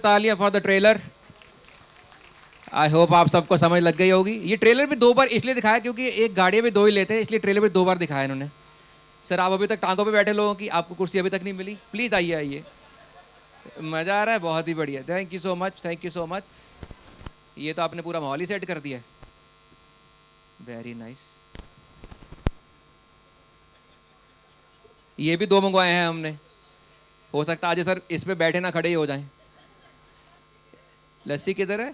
तालियां for the trailer. I hope आप सबको समझ लग गई होगी। ये ट्रेलर भी दो बार इसलिए दिखाया क्योंकि एक गाड़ी में दो ही लेते हैं, इसलिए ट्रेलर भी दो बार दिखाया इन्होंने। सर आप अभी तक टांगों पे बैठे लोगों की, आपको कुर्सी अभी तक नहीं मिली, प्लीज़ आइए आइए। मज़ा आ रहा है, बहुत ही बढ़िया, thank you so much, thank you so much. ये तो आपने पूरा माहौल ही सेट कर दिया, वेरी नाइस। ये भी दो मंगवाए हैं हमने, हो सकता है आज सर इस पे बैठे ना खड़े ही हो जाएं। लस्सी किधर है?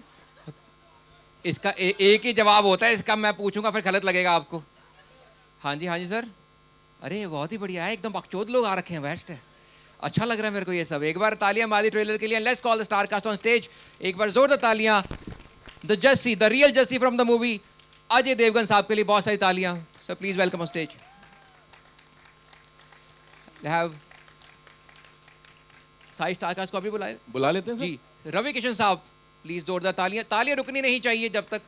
इसका एक ही जवाब होता है इसका, मैं पूछूंगा फिर गलत लगेगा आपको। हाँ जी सर। अरे बहुत ही बढ़िया है, एकदम बकचोद लोग आ रखे हैं, बेस्ट है, अच्छा लग रहा है मेरे को ये सब। एक बार तालियां मारी ट्रेलर के लिए। Let's call the star cast on stage. एक बार जोरदार तालियां the Jassi, the real Jassi from the movie Ajay Devgan साहब के लिए। बहुत सारी तालियां sir, please welcome on stage. Have साई स्टार कास्ट को अभी बुला लेते हैं जी। रवि किशन साहब प्लीज जोरदार तालियां। तालियां रुकनी नहीं चाहिए जब तक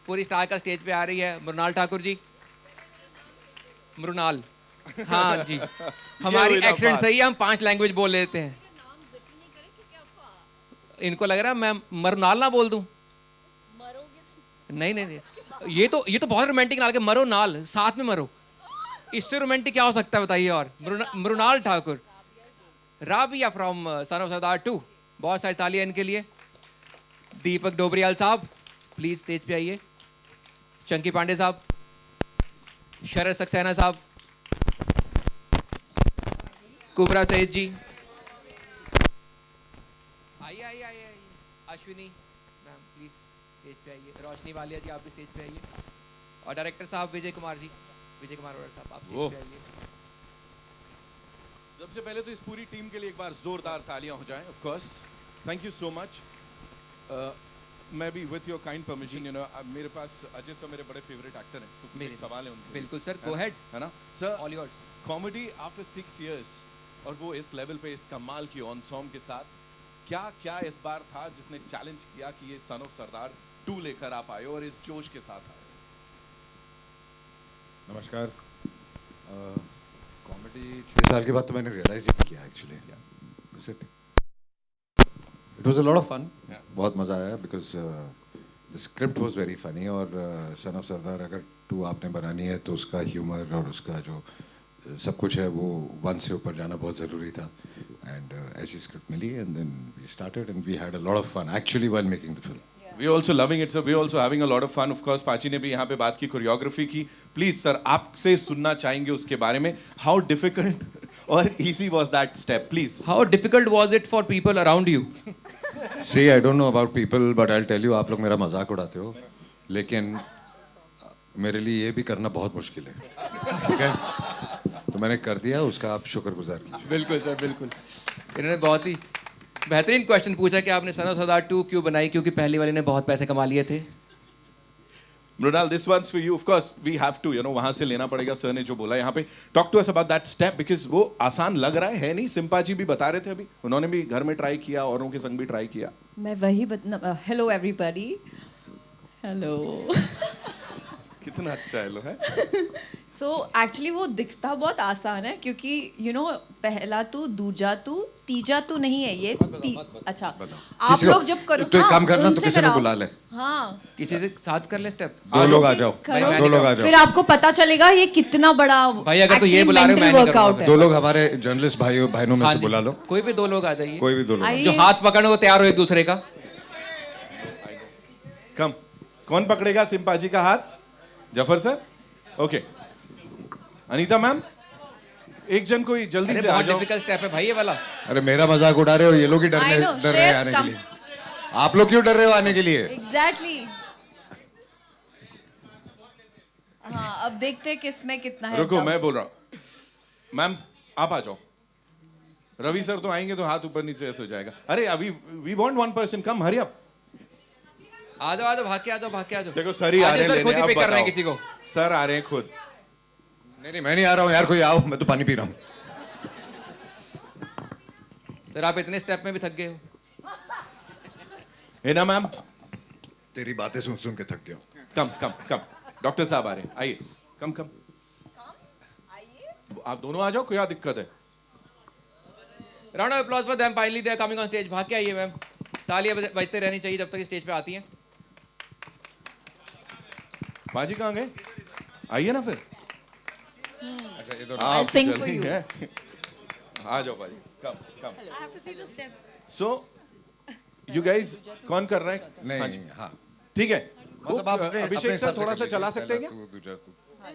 पूरी स्टार का स्टेज पे आ रही है। मृणाल ठाकुर जी, मृणाल, हाँ जी, हमारी एक्सेंट सही है, हम 5 लैंग्वेज बोल लेते हैं। इनको लग रहा है मैं मरुनाल ना बोल दूं। नहीं, ये तो बहुत रोमांटिक नाल के, मरो नाल, साथ में मरो, इससे रोमांटिक क्या हो सकता है बताइए। और Mrunal Thakur, Rabia from son of Sardaar 2, बहुत सारी तालियां इनके लिए। दीपक डोबरियाल साहब प्लीज स्टेज पे आइए। चंकी पांडे साहब, शरद सक्सेना साहब, कुबरा सईद जी, आइए। अश्विनी मैम प्लीज स्टेज पे आइए। रोशनी वालिया जी आप भी स्टेज पे आइए। और डायरेक्टर साहब विजय कुमार जी, विजय कुमार और साहब आप स्टेज पे आइए। सबसे पहले तो इस पूरी टीम के लिए एक बार जोरदार तालियां हो जाएं। Of course thank you so much. मैं भी with your kind permission, you know, मेरे पास अजय सर मेरे बड़े फेवरेट एक्टर हैं, तो मेरे सवाल है उनके। बिल्कुल सर, गो अहेड। है ना sir, all yours. Comedy after 6 years, और वो इस लेवल पे, इस कमाल की ऑन सॉन्ग के साथ, क्या क्या इस बार था जिसने चैलेंज किया कि ये सन ऑफ सरदार 2 लेकर आप आए और इस जोश के साथ आए? नमस्कार। कॉमेडी 6 साल के बाद तो मैंने रियलाइज ही किया actually. It was a lot of fun, बहुत मज़ा आया because the script was very funny. और सन ऑफ सरदार अगर 2 आपने बनानी है तो उसका ह्यूमर और उसका जो सब कुछ है वो 1 से ऊपर जाना बहुत ज़रूरी था। एंड ऐसी स्क्रिप्ट मिली and then we started and we had a lot of fun actually while making the film. We are also loving it, sir. We are also having a lot of fun. Of course, पाची ने भी यहाँ पे बात की choreography की। Please sir, आपसे सुनना चाहेंगे उसके बारे में। How difficult or easy was that step, please? How difficult was it for people around you? See, I don't know about people, but I'll tell you, आप लोग मेरा मजाक उड़ाते हो, लेकिन मेरे लिए ये भी करना बहुत मुश्किल है, ठीक है? तो मैंने कर दिया, उसका आप शुक्रगुजार कीजिए। बिल्कुल सर, बिल्कुल। इन्होंने बहुत ही बेहतरीन क्वेश्चन पूछा कि आपने सन ऑफ सरदार 2 क्यों बनाई, क्योंकि पहली वाली ने बहुत पैसे कमा लिए थे। Mrinal, this one's for you. Of course, we have to, you know, वहाँ से लेना पड़ेगा। सर ने जो बोला यहाँ पे, talk to us about that step because वो आसान लग रहा है नहीं? सिम्पा जी भी बता रहे थे अभी, उन्होंने भी घर में ट्राई किया, औरों के संग भी ट्राई किया। मैं वही हेलो एवरीबॉडी, हेलो। कितना अच्छा हेलो है। सो एक्चुअली वो दिखता बहुत आसान है क्योंकि यू नो पहला तू, दूजा तू, तीजा तू नहीं है ये। अच्छा, आप लोग जब करो तो एक काम करना, तो किसी को बुला ले। हाँ, किसी से साथ कर ले स्टेप। 2 लोग आ जाओ, करो। 2 लोग आ जाओ। फिर आपको पता चलेगा ये कितना बड़ा भाई, अगर तो ये बुला रहे हो, मैं नहीं वर्कआउट करूंगा। है। 2 लोग हमारे जर्नलिस्ट बहनों में हाँ से जी, बुला लो। कोई भी 2 लोग आ जाइए, कोई भी 2 लोग। आइए। जो हाथ पकड़ने को तैयार हो एक दूसरे का। कम, कौन पकड़ेगा सिम्पा जी का हाथ? Zafar sir, okay. Anita ma'am, एक जन कोई जल्दी से आ बहुत जाओ। डिफिकल्ट स्टेप है भाई ये वाला। अरे मेरा मजाक उड़ा रहे हो, ये लोग ही डर I know, रहे हैं श्रेयस, आने के come. लिए। आप लोग क्यों डर रहे हो आने के लिए? एग्जैक्टली। हाँ, अब देखते हैं किसमें कितना है। रुको, मैं बोल रहा हूँ। मैम आप आ जाओ। रवि सर तो आएंगे तो हाथ ऊपर नीचे ऐसे हो जाएगा। अरे अभी we want 1 person, come hurry up. आ जाओ, भाग के आ जाओ। देखो सर ही आ रहे हैं लेने, खुद ही अब पे कर रहे हैं बताओ। किसी को। सर आ रहे हैं खुद। नहीं, मैं नहीं आ रहा हूँ यार, कोई आओ, मैं तो पानी पी रहा हूँ। सर आप इतने स्टेप में भी थक गए हो। है ना मैम? तेरी बातें सुन सुन के थक गया हूँ। कम। डॉक्टर साहब आ रहे हैं, आइए। कम। आप दोनों आ जाओ, क्या दिक्कत है? Round of applause for them, finally they are coming on stage. भाग के आइए मैम। तालियां बजते रहनी चाहिए जब तक ये स्टेज पे आती हैं। बाजी कहाँ गए? आइए ना फिर। अच्छा ये दोनों आप I'll sing चल for रही you. हैं। आ जाओ बाजी, कम कम। सो यू गाइस कौन कर रहा है? नहीं हाँ जी, हाँ ठीक है। मतलब आप अपने- अभिषेक अपने सर हिसाब से थोड़ा कर सा लीजिए, चला सकते हैं पहला क्या? तू, दूजा तू।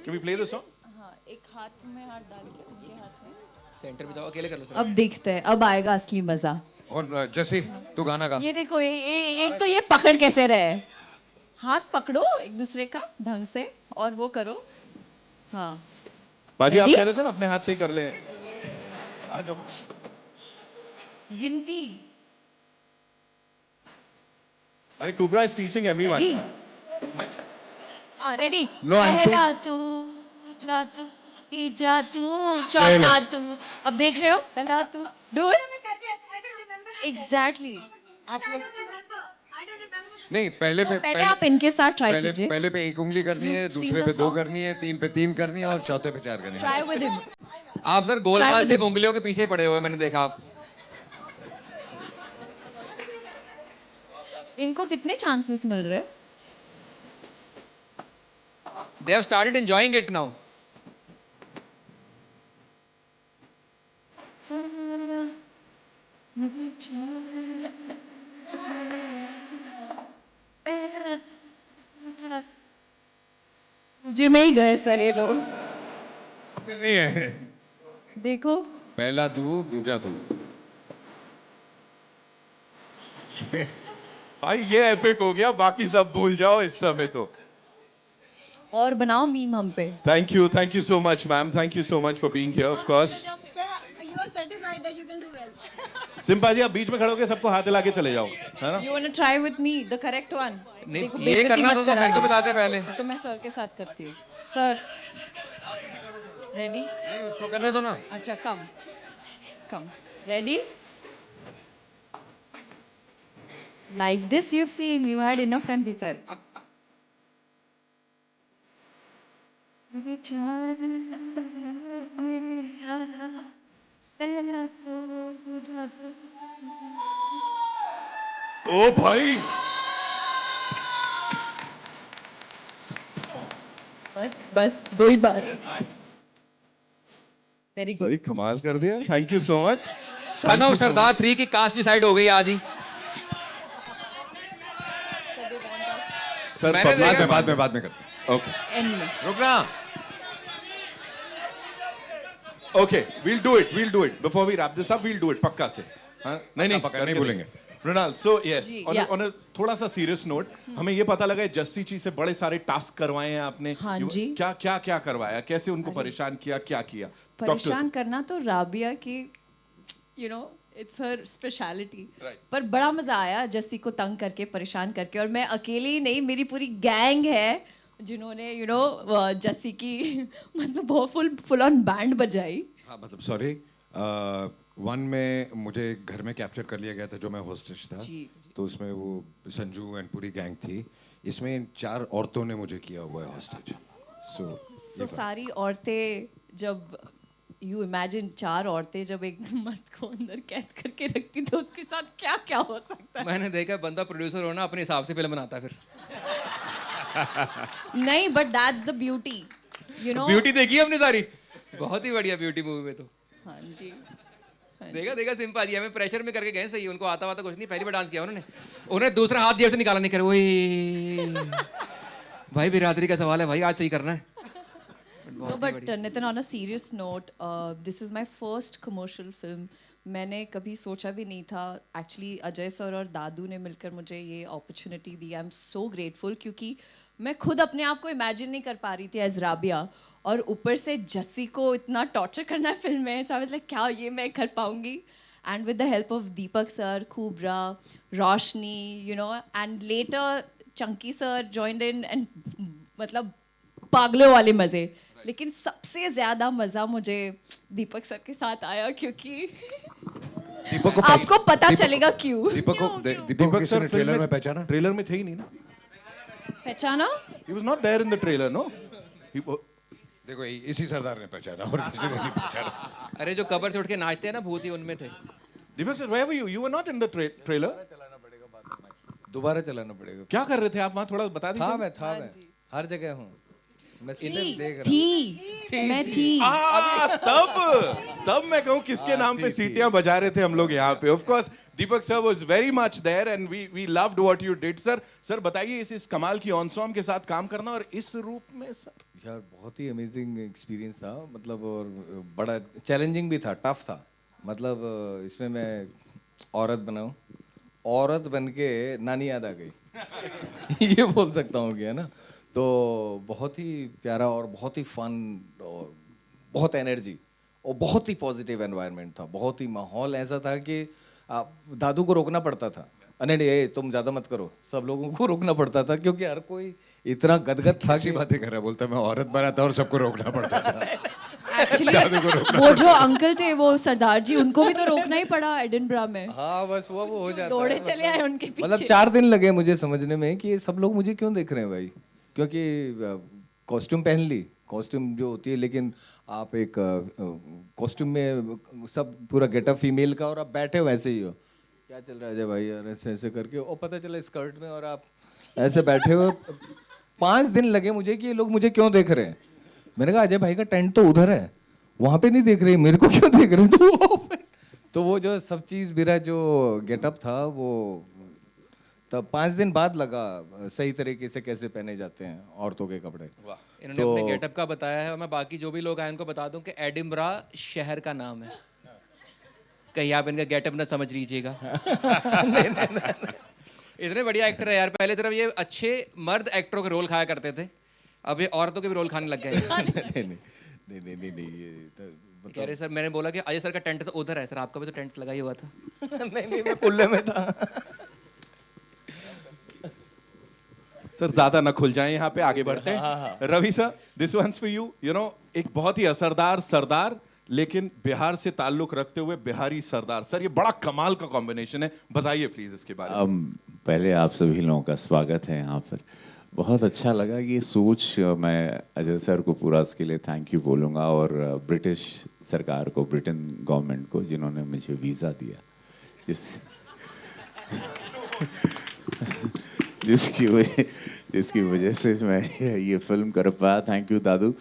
Can we play the song? हाँ, एक हाथ में हाथ डाल के उनके हाथ में। सेंटर में जाओ, अकेले कर लो सर। अब देखते हैं, अब आएगा असली मजा। और जैसी तू गाना गा। ये देखो, एक तो ये पकड़ कैसे रहे, हाथ पकड़ो एक दूसरे का ढंग से और वो करो। हाँ, बाजी आप Ready? कह रहे थे ना अपने हाथ से ही कर ले। आ जाओ। गिनती। अरे कुबरा is teaching everyone. Ready. No, I'm पहला तू, दूसरा तू, तीसरा तू, चौथा तू। अब देख रहे हो, पहला तू, डू इट एग्जैक्टली। आप लोग नहीं पहले पे पहले आप इनके साथ ट्राई पहले कीजिए। पहले पे एक उंगली करनी है, दूसरे पे दो करनी है, तीन पे तीन करनी है और चौथे पे चार करनी है। Try with him. आप सर गोलमाल सिर्फ उंगलियों के पीछे पड़े हुए मैंने देखा। आप इनको कितने चांसेस मिल रहे हैं? They have started enjoying it now. मुझे में ही गए सर ये लोग। नहीं है। देखो, पहला तू, दूजा तू। भाई ये एपिक हो गया, बाकी सब भूल जाओ इस समय तो। और बनाओ मीम हम पे। Thank you so much, ma'am. Thank you so much for being here, of course. Sir, you are certified that you can do well. सिम्पा जी आप बीच में खड़े होकर सबको हाथ हिला के चले जाओ, है ना? You wanna try with me the correct one? नहीं, देखो, ये बेइज्जती करना मत तो मेरे को कराना। बताते पहले। तो मैं सर के साथ करती हूँ। Sir, ready? नहीं उसको करने दो ना। अच्छा, कम, कम, ready? Like this, you've seen. You had enough time to try. ओ भाई बस दो ही बार। Very good. भाई कमाल कर दिया, thank you so much. Son of Sardaar 3 की कास्ट डिसाइड हो गई आज ही। सर मैंने देखा- बाद में करते ओके एंड में। हैं। रुकना। Okay we'll do it before we wrap this up, we'll do it पक्का से। हाँ? नहीं पक्का, करके नहीं भूलेंगे। देंगे। रुनाल, so yes, ji, on yeah. a थोड़ा सा सीरियस नोट, हमें ये पता लगा है जस्सी जी से बड़े सारे टास्क करवाए हैं आपने। हाँ जी। क्या करवाया, कैसे उनको परेशान किया, क्या किया? Talk to us. परेशान करना तो राबिया की, you no, it's her speciality. Right. पर बड़ा मजा आया जस्सी को तंग करके, परेशान करके। और मैं अकेली ही नहीं, मेरी पूरी गैंग है जिन्होंने, यू नो, जस्सी की मतलब बहुत फुल ऑन बैंड बजाई। हाँ मतलब सॉरी, वन में मुझे घर में कैप्चर कर लिया गया था जो मैं होस्टेज था। जी, तो उसमें वो संजू एंड पूरी गैंग थी। इसमें इन 4 औरतों ने मुझे किया हुआ है होस्टेज। सो सारी औरतें, जब यू इमेजिन 4 औरतें जब एक मर्द को अंदर कैद करके रखती तो उसके साथ क्या क्या हो सकता है। मैंने देखा बंदा प्रोड्यूसर होना अपने हिसाब से फिल्म बनाता है फिर। नहीं, but that's the beauty, you know. Beauty देखी हमने सारी, बहुत ही बढ़िया ब्यूटी मूवी में तो। हाँ जी। देखा सिंपा जी हमें प्रेशर में करके गए, सही उनको आता कुछ नहीं, पहली बार डांस किया उन्होंने दूसरा हाथ जेब से निकाला नहीं करे। वही भाई बिरादरी का सवाल है भाई, आज सही करना है। No, but Nitin, on a serious note, this is my first commercial film. मैंने कभी सोचा भी नहीं था। एक्चुअली अजय सर और दादू ने मिलकर मुझे ये opportunity the. I am so grateful, क्योंकि मैं खुद अपने आप को इमेजिन नहीं कर पा रही थी एज राबिया, और ऊपर से जस्सी को इतना टॉर्चर करना है फिल्म में। सो आई वाज लाइक, क्या ये मैं कर पाऊंगी? And with the help of Deepak sir, Kubbra, Roshni, you know, and later Chunky sir joined in, and मतलब पागलों वाले मज़े। लेकिन सबसे ज़्यादा मज़ा मुझे दीपक सर के साथ आया, क्योंकि दीपक को आपको पता चलेगा क्यों। दीपक को दीपक किसी सर ने फिल्म ट्रेलर में में पहचाना। ट्रेलर में थे ही नहीं ना। पहचाना? He was not there in the trailer, no? देखो इसी सरदार ने पहचाना और किसी ने नहीं पहचाना। अरे जो कबर से उठ के नाचते हैं ना भूत ही, उनमें थे। Deepak sir, where were you? You were not in the trailer. दोबारा चलाना पड़ेगा। क्या कर रहे थे आप वहाँ, थोड़ा बता दीजिए। मैं हर जगह हूँ, मैं सिर्फ देख रहा हूँ। मैं थी तब मैं कहूँ किसके नाम पे सीटियां बजा रहे थे हम लोग यहाँ पे। Of course Deepak sir was very much there and we loved what you did sir. Sir बताइए इस कमाल की ऑनसॉम के साथ काम करना और इस रूप में सर। यार बहुत ही अमेजिंग एक्सपीरियंस था, मतलब और बड़ा चैलेंजिंग भी था, टफ था। मतलब इसमें मैं औरत बनाऊँ, औरत बन के नानी याद आ गई ये बोल सकता हूँ कि, है ना। तो बहुत ही प्यारा और बहुत ही फन और बहुत एनर्जी और बहुत ही पॉजिटिव एनवायरनमेंट था। बहुत ही माहौल ऐसा था कि दादू को रोकना पड़ता था, नहीं नहीं ये तुम ज़्यादा मत करो, सब लोगों को रोकना पड़ता था क्योंकि हर कोई इतना गदगद था कि बातें कर रहा है, बोलता मैं औरत बना था और सबको रोकना पड़ता था। एक्चुअली वो जो अंकल थे वो सरदार जी, उनको भी तो रोकना ही पड़ा एडिनब्रा में। हाँ बस वो हो जाता दौड़े है, चले आए उनके पीछे। मतलब 4 दिन लगे मुझे समझने में कि ये सब लोग मुझे क्यों देख रहे हैं भाई, क्योंकि कॉस्ट्यूम पहन ली, कॉस्ट्यूम जो होती है, लेकिन आप एक कॉस्ट्यूम में सब पूरा गेटअप फीमेल का और आप बैठे हो वैसे ही हो, क्या चल रहा है अजय भाई यार, ऐसे ऐसे करके, और पता चला स्कर्ट में और आप ऐसे बैठे हो। 5 दिन लगे मुझे कि ये लोग मुझे क्यों देख रहे हैं। मैंने कहा अजय भाई का टेंट तो उधर है, वहाँ पे नहीं देख रहे, मेरे को क्यों देख रहे हैं। तो वो जो सब चीज़ मेरा जो गेटअप था वो तब 5 दिन बाद लगा सही तरीके से कैसे पहने जाते हैं औरतों के कपड़े। इन्होंने अपने गेटअप का बताया है और मैं बाकी जो भी लोग आए उनको बता दूं कि एडिनबरा शहर का नाम है, कहीं आप इनका गेटअप ना समझ लीजिएगा। इतने बढ़िया एक्टर है यार। पहले तरफ ये अच्छे मर्द एक्टरों के रोल खाया करते थे, अब ये औरतों के भी रोल खाने लग गए हैं। नहीं ये तो कह रहे सर, मैंने बोला कि अजय सर का टेंट तो उधर है, सर आपका भी तो टेंट लगा ही हुआ था। नहीं मैं कुल्ले में था। सर ज्यादा न खुल जाए, यहाँ पे आगे बढ़ते हैं। Ravi sir, this one's for you. You know एक बहुत ही असरदार सरदार लेकिन बिहार से ताल्लुक रखते हुए बिहारी सरदार, सर ये बड़ा कमाल का कॉम्बिनेशन है, बताइए प्लीज इसके बारे में। पहले आप सभी लोगों का स्वागत है यहाँ पर। बहुत अच्छा लगा ये सोच, मैं अजय सर को पूरा इसके लिए थैंक यू बोलूँगा, और ब्रिटिश सरकार को, ब्रिटेन गवर्नमेंट को, जिन्होंने मुझे वीज़ा दिया, जिसकी वजह से मैं ये फिल्म कर पाया। थैंक यू दादू।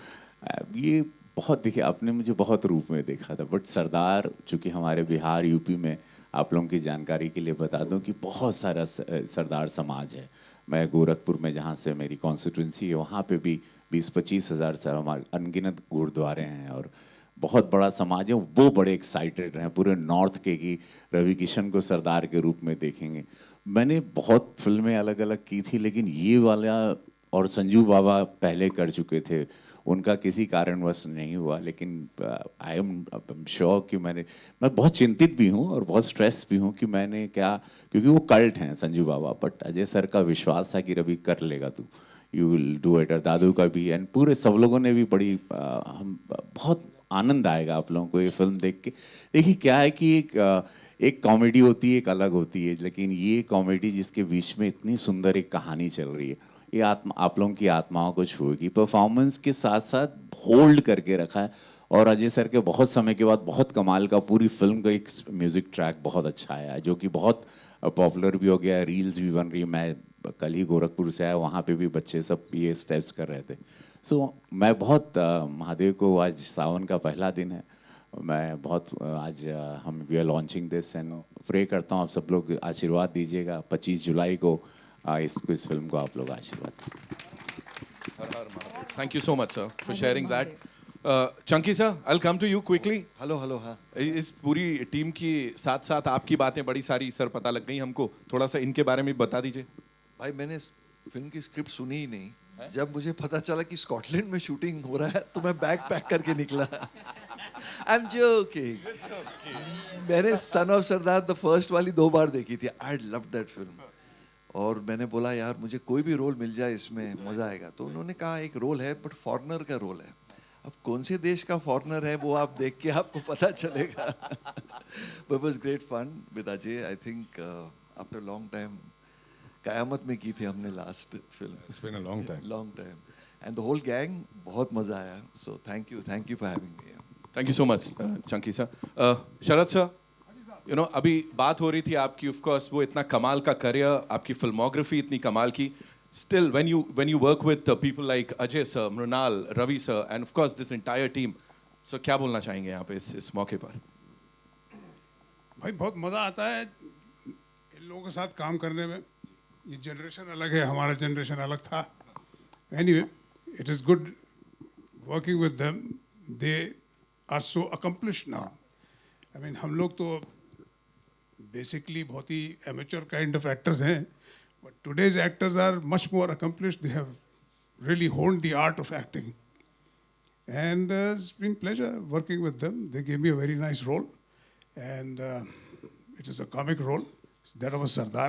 ये बहुत, देखिए आपने मुझे बहुत रूप में देखा था, बट सरदार चूँकि हमारे बिहार यूपी में, आप लोगों की जानकारी के लिए बता दूं कि बहुत सारा सरदार समाज है। मैं गोरखपुर में, जहाँ से मेरी कॉन्स्टिट्यूंसी है, वहाँ पे भी 20-25 हज़ार से हमारे अनगिनत गुरुद्वारे हैं और बहुत बड़ा समाज है। वो बड़े एक्साइटेड हैं पूरे नॉर्थ के कि रवि किशन को सरदार के रूप में देखेंगे। मैंने बहुत फिल्में अलग अलग की थी, लेकिन ये वाला, और संजू बाबा पहले कर चुके थे, उनका किसी कारणवश नहीं हुआ। लेकिन आई एम श्योर कि मैं बहुत चिंतित भी हूँ और बहुत स्ट्रेस भी हूँ कि मैंने क्या, क्योंकि वो कल्ट हैं संजू बाबा, बट अजय सर का विश्वास है कि रवि कर लेगा तू, यू विल डू इट। और दादू का भी, एंड पूरे सब लोगों ने भी बड़ी हम बहुत आनंद आएगा आप लोगों को ये फिल्म देख के। देखिए क्या है कि एक कॉमेडी होती है, एक अलग होती है, लेकिन ये कॉमेडी जिसके बीच में इतनी सुंदर एक कहानी चल रही है, ये आप लोगों की आत्माओं को छुएगी। परफॉर्मेंस के साथ साथ होल्ड करके रखा है, और अजय सर के बहुत समय के बाद बहुत कमाल का, पूरी फिल्म का एक म्यूज़िक ट्रैक बहुत अच्छा आया है, जो कि बहुत पॉपुलर भी हो गया है, रील्स भी बन रही है। मैं कल ही गोरखपुर से आया, वहाँ पे भी बच्चे सब ये स्टेप्स कर रहे थे। सो मैं बहुत महादेव को, आज सावन का पहला दिन है, मैं बहुत आज हम we are launching this and pray करता हूँ आप सब लोग आशीर्वाद दीजिएगा। 25 जुलाई को इस फिल्म को आप लोग आशीर्वाद। Thank you so much sir for sharing that. Chunky sir, I will come to you quickly. Hello हाँ। इस पूरी टीम की साथ साथ आपकी बातें बड़ी सारी सर पता लग गई हमको, थोड़ा सा इनके बारे में बता दीजिए। भाई मैंने इस फिल्म की स्क्रिप्ट सुनी ही नहीं, जब मुझे पता चला कि स्कॉटलैंड में शूटिंग हो रहा है तो मैं बैग पैक करके निकला। I am joking. मैंने son of Sardaar the first वाली 2 बार देखी थी। आई लव दैट फिल्म, और मैंने बोला यार मुझे कोई भी रोल मिल जाए इसमें मज़ा आएगा। तो उन्होंने कहा एक रोल है बट फॉरेनर का रोल है। अब कौन से देश का फॉरेनर है वो आप देख के आपको पता चलेगा। But was great fun with Ajay. I think after long time, Qayamat में की थी हमने last film. It's been a long time. Long time and the whole gang, बहुत मज़ा आया। So thank you for having me. Thank you so much Chunky sir. Sharad sir, you know अभी बात हो रही थी आपकी, ऑफ कोर्स वो इतना कमाल का करियर, आपकी फिल्मोग्राफी इतनी कमाल की, still when you work with people like Ajay sir, Mrunal, Ravi sir, and of course this entire team, so क्या बोलना चाहेंगे यहाँ पे इस मौके पर? भाई बहुत मज़ा आता है इन लोगों के साथ काम करने में। ये जनरेशन अलग है, हमारा जनरेशन अलग था। Anyway, it is good working with them, they are so accomplished now. I mean हम लोग तो बेसिकली बहुत ही एमेच्योर काइंड ऑफ एक्टर्स हैं, but today's actors are much more accomplished, they have really honed the art of acting, and it's been pleasure working with them. They gave me a very nice role, and it is a comic role, that of a Sardar,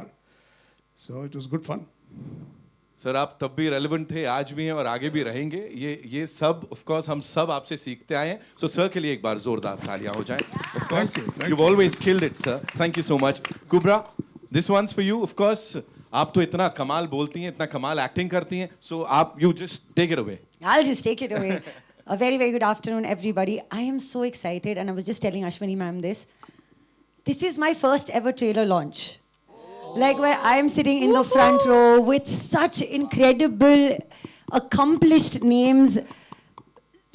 so it was good fun. Sir आप तब भी relevant थे, आज भी हैं और आगे भी रहेंगे। ये सब ऑफ कोर्स हम सब आपसे सीखते आए हैं। सो सर के लिए एक बार जोरदार तालियां हो जाएं। Of course you always killed it sir, thank you so much. Kubbra, this one's for you. Of course आप तो इतना कमाल बोलती हैं, इतना कमाल एक्टिंग करती हैं, सो आप you just take it away. I'll just take it away. A very, very good afternoon, everybody. I am so excited, and I was just telling Ashwini ma'am this. This is my first ever trailer launch. Like where I am sitting in the front row with such incredible, accomplished names.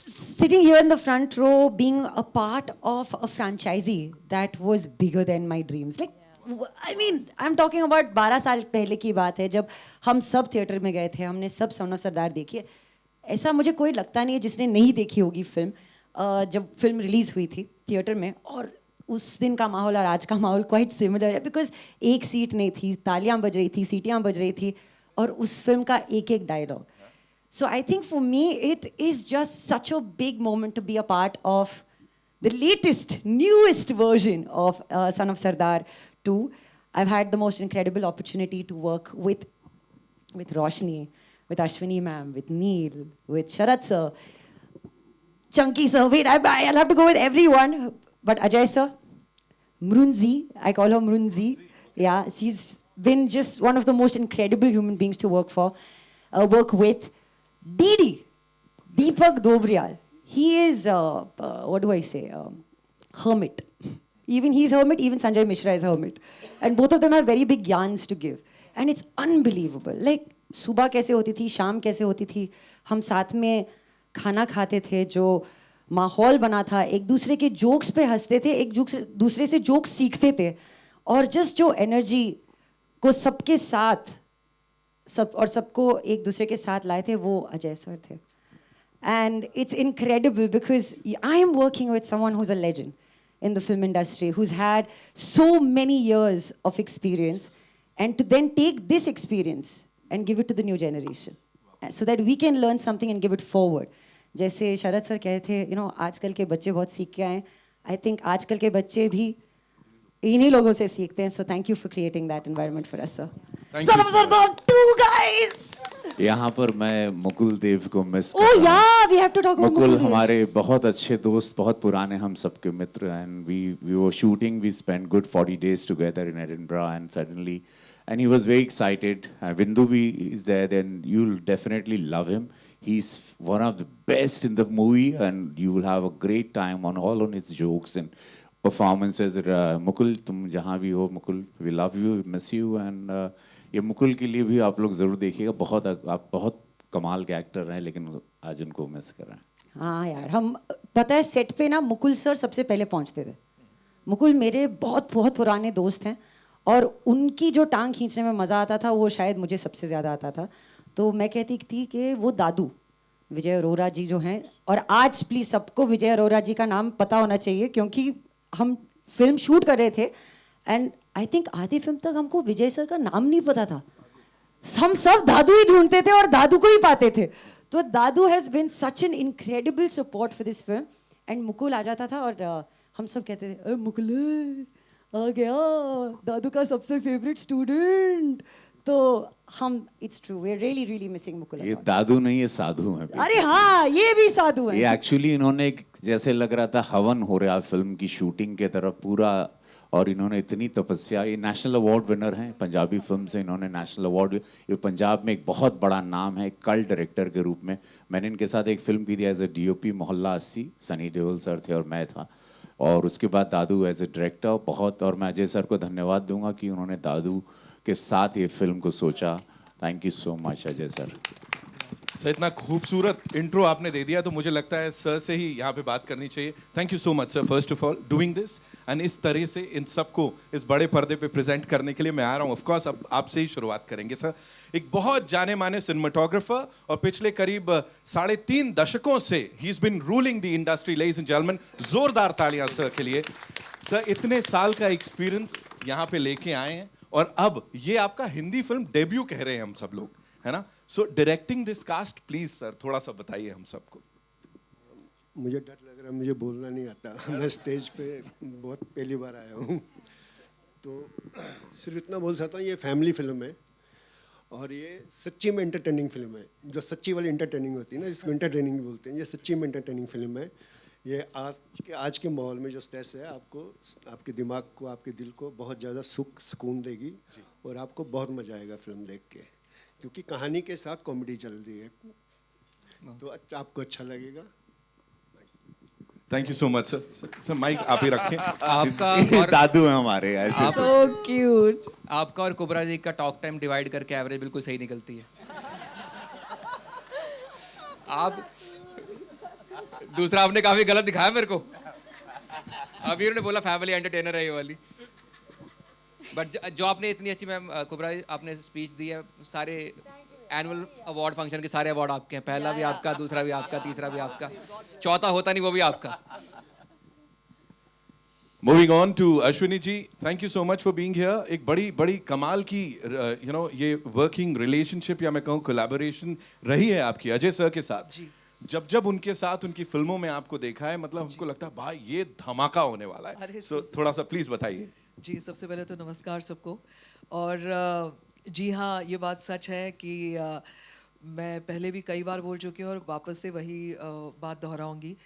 Sitting here in the front row, being a part of a franchisee that was bigger than my dreams. Like, I mean, I'm talking about 12 साल पहले की बात है जब हम सब theatre में गए थे, हमने सब सन ऑफ सरदार देखी है। ऐसा मुझे कोई लगता नहीं है जिसने नहीं देखी होगी फिल्म। जब फिल्म रिलीज़ हुई थी थिएटर में, और उस दिन का माहौल और आज का माहौल क्वाइट सिमिलर है, बिकॉज एक सीट नहीं थी, तालियां बज रही थी, सीटियां बज रही थी, और उस फिल्म का एक एक dialogue. So I think for me it is just such a big moment to be a part of the latest, newest version of Son of Sardar 2. I've had the most incredible opportunity to work with Roshni, with Ashwini ma'am, with Neil, with Sharat sir, Chunky sir. Wait, I'll have to go with everyone. But Ajay sir, Mrunzi, I call her Mrunzi. Yeah, she's been just one of the most incredible human beings to work with. Didi, Deepak Dobriyal. He is, what do I say, hermit. Even he's hermit, even Sanjay Mishra is hermit. And both of them have very big yarns to give. And it's unbelievable. Like, सुबह कैसे होती थी, शाम कैसे होती थी, हम साथ में खाना खाते थे, जो माहौल बना था, एक दूसरे के जोक्स पे हंसते थे, एक दूसरे से जोक्स सीखते थे, और जस्ट जो एनर्जी को सबके साथ सबको एक दूसरे के साथ लाए थे, वो अजय सर थे। And it's incredible because I am working with someone who's a legend in the film industry, who's had so many years of experience, and to then take this experience and give it to the new generation, so that we can learn something and give it forward. जैसे शरद sir कहे थे, you know, आजकल के बच्चे बहुत सीख के आए। I think आजकल के बच्चे भी इन्हीं लोगों से सीखते हैं। So thank you for creating that environment for us, sir. Son of Sardar 2, guys! यहाँ पर मैं मुकुल देव को miss Oh yeah, we have to talk about Mukul Mukul Dev. हमारे बहुत अच्छे दोस्त, बहुत पुराने हम सबके मित्र, and we were shooting, we spent good 40 days together in Edinburgh, and suddenly, and he was very excited. Vinduvi is there, then you'll definitely love him. He's one of the best in the movie, and you will have a great time on his jokes and performances. Mukul, तुम जहाँ भी हो, Mukul, we love you, miss you, and ये मुकुल के लिए भी आप लोग ज़रूर देखिएगा। आप बहुत कमाल के एक्टर हैं, लेकिन आज उनको मिस कर रहे हैं। हाँ यार, हम पता है सेट पे ना मुकुल सर सबसे पहले पहुंचते थे। मुकुल मेरे बहुत बहुत पुराने दोस्त हैं, और उनकी जो टांग खींचने में मज़ा आता था, वो शायद मुझे सबसे ज़्यादा आता था। तो मैं कहती थी कि वो दादू विजय अरोरा जी जो हैं, और आज प्लीज़ सबको विजय अरोरा जी का नाम पता होना चाहिए, क्योंकि हम फिल्म शूट कर रहे थे, एंड आई थिंक आधी फिल्म तक हमको विजय सर का नाम नहीं पता था। हम सब दादू ही ढूंढते थे और दादू को ही पाते थे। तो Dadu has been such an incredible support for this film, and Mukul आ जाता था और हम सब कहते थे, अरे मुकुल आ गया, दादू का सबसे फेवरेट स्टूडेंट। तो हम, it's true, we are really really missing Mukul. ये दादू नहीं, ये साधु हैं। अरे हाँ, ये भी साधु हैं। ये एक्चुअली इन्होंने जैसे लग रहा था हवन हो रहा फिल्म की शूटिंग के तरफ पूरा, और इन्होंने इतनी तपस्या, ये नेशनल अवार्ड विनर हैं पंजाबी फिल्म से, इन्होंने नेशनल अवार्ड, ये पंजाब में एक बहुत बड़ा नाम है कल्ट डायरेक्टर के रूप में। मैंने इनके साथ एक फिल्म की थी एज ए DOP, मोहल्ला 80, सनी देओल सर थे और मैं था, और उसके बाद दादू एज ए डायरेक्टर बहुत, और मैं अजय सर को धन्यवाद दूंगा कि उन्होंने दादू के साथ ये फिल्म को सोचा. Thank you so much Ajay sir. Sir इतना खूबसूरत इंट्रो आपने दे दिया तो मुझे लगता है सर से ही यहाँ पे बात करनी चाहिए. Thank you so much sir first of all doing this and इस तरह से इन सबको इस बड़े पर्दे पे प्रेजेंट करने के लिए मैं आ रहा हूँ. ऑफ कोर्स अब आपसे ही शुरुआत करेंगे सर. एक बहुत जाने माने सिनेमाटोग्राफर और पिछले करीब 3.5 दशकों से he is been ruling the industry. Ladies and gentleman, जोरदार तालियां सर के लिए. सर इतने साल का एक्सपीरियंस यहाँ पे लेके आए हैं और अब ये आपका हिंदी फिल्म डेब्यू कह रहे हैं हम सब लोग, है ना? So directing this cast please sir थोड़ा सा बताइए हम सबको. मुझे डर लग रहा है, मुझे बोलना नहीं आता. मैं स्टेज पे बहुत पहली बार आया हूँ, तो सिर्फ इतना बोल सकता हूँ ये फैमिली फिल्म है और ये सच्ची में एंटरटेनिंग फिल्म है. जो सच्ची वाली एंटरटेनिंग होती है ना, जिसको एंटरटेनिंग बोलते हैं, ये सच्ची में एंटरटेनिंग फिल्म है. ये आज के माहौल में जो स्ट्रेस है आपको, आपके दिमाग को, आपके दिल को बहुत ज़्यादा सुकून देगी और आपको बहुत मज़ा आएगा फिल्म देख के, क्योंकि कहानी के साथ कॉमेडी चल रही है, तो आपको अच्छा लगेगा. Thank you so much sir. Sir mic आप ही रखें. आपका और दादू हैं हमारे ऐसे. So cute. आपका और कुबरा जी का टॉक टाइम डिवाइड करके एवरेज बिल्कुल सही निकलती है. आप दूसरा आपने काफी गलत दिखाया मेरे को. अभी उन्होंने बोला फैमिली एंटरटेनर है ये वाली. बट जो आपने इतनी अच्छी मैम कुबरा जी आपने स्पीच दी है, सारे एनुअल अवार्ड फंक्शन के सारे अवार्ड आपके हैं. पहला भी आपका, दूसरा भी आपका, तीसरा भी आपका, चौथा होता नहीं वो भी आपका. Moving on to Ashwini ji, thank you so much for being here. एक बड़ी कमाल की यू नो ये वर्किंग रिलेशनशिप या मैं कहूँ कोलैबोरेशन रही है आपकी अजय सर के साथ. जब उनके साथ उनकी फिल्मों में आपको देखा है, मतलब हमको लगता है भाई ये धमाका होने वाला है. सो थोड़ा सा प्लीज बताइए. जी, सबसे पहले तो नमस्कार सबको. और जी हाँ, ये बात सच है कि मैं पहले भी कई बार बोल चुकी हूँ और वापस से वही बात दोहराऊंगी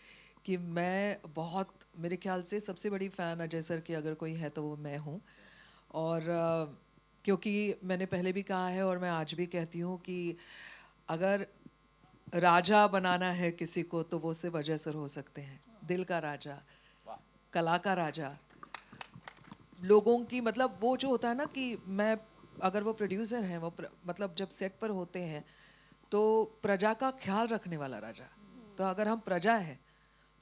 कि मैं बहुत, मेरे ख्याल से सबसे बड़ी फ़ैन अजय सर की अगर कोई है तो वो मैं हूँ. और क्योंकि मैंने पहले भी कहा है और मैं आज भी कहती हूँ कि अगर राजा बनाना है किसी को तो वो सिर्फ अजय सर हो सकते हैं. दिल का राजा, कला का राजा, लोगों की, मतलब वो जो होता है ना कि मैं, अगर वो प्रोड्यूसर हैं, वो मतलब जब सेट पर होते हैं तो प्रजा का ख्याल रखने वाला राजा. तो अगर हम प्रजा हैं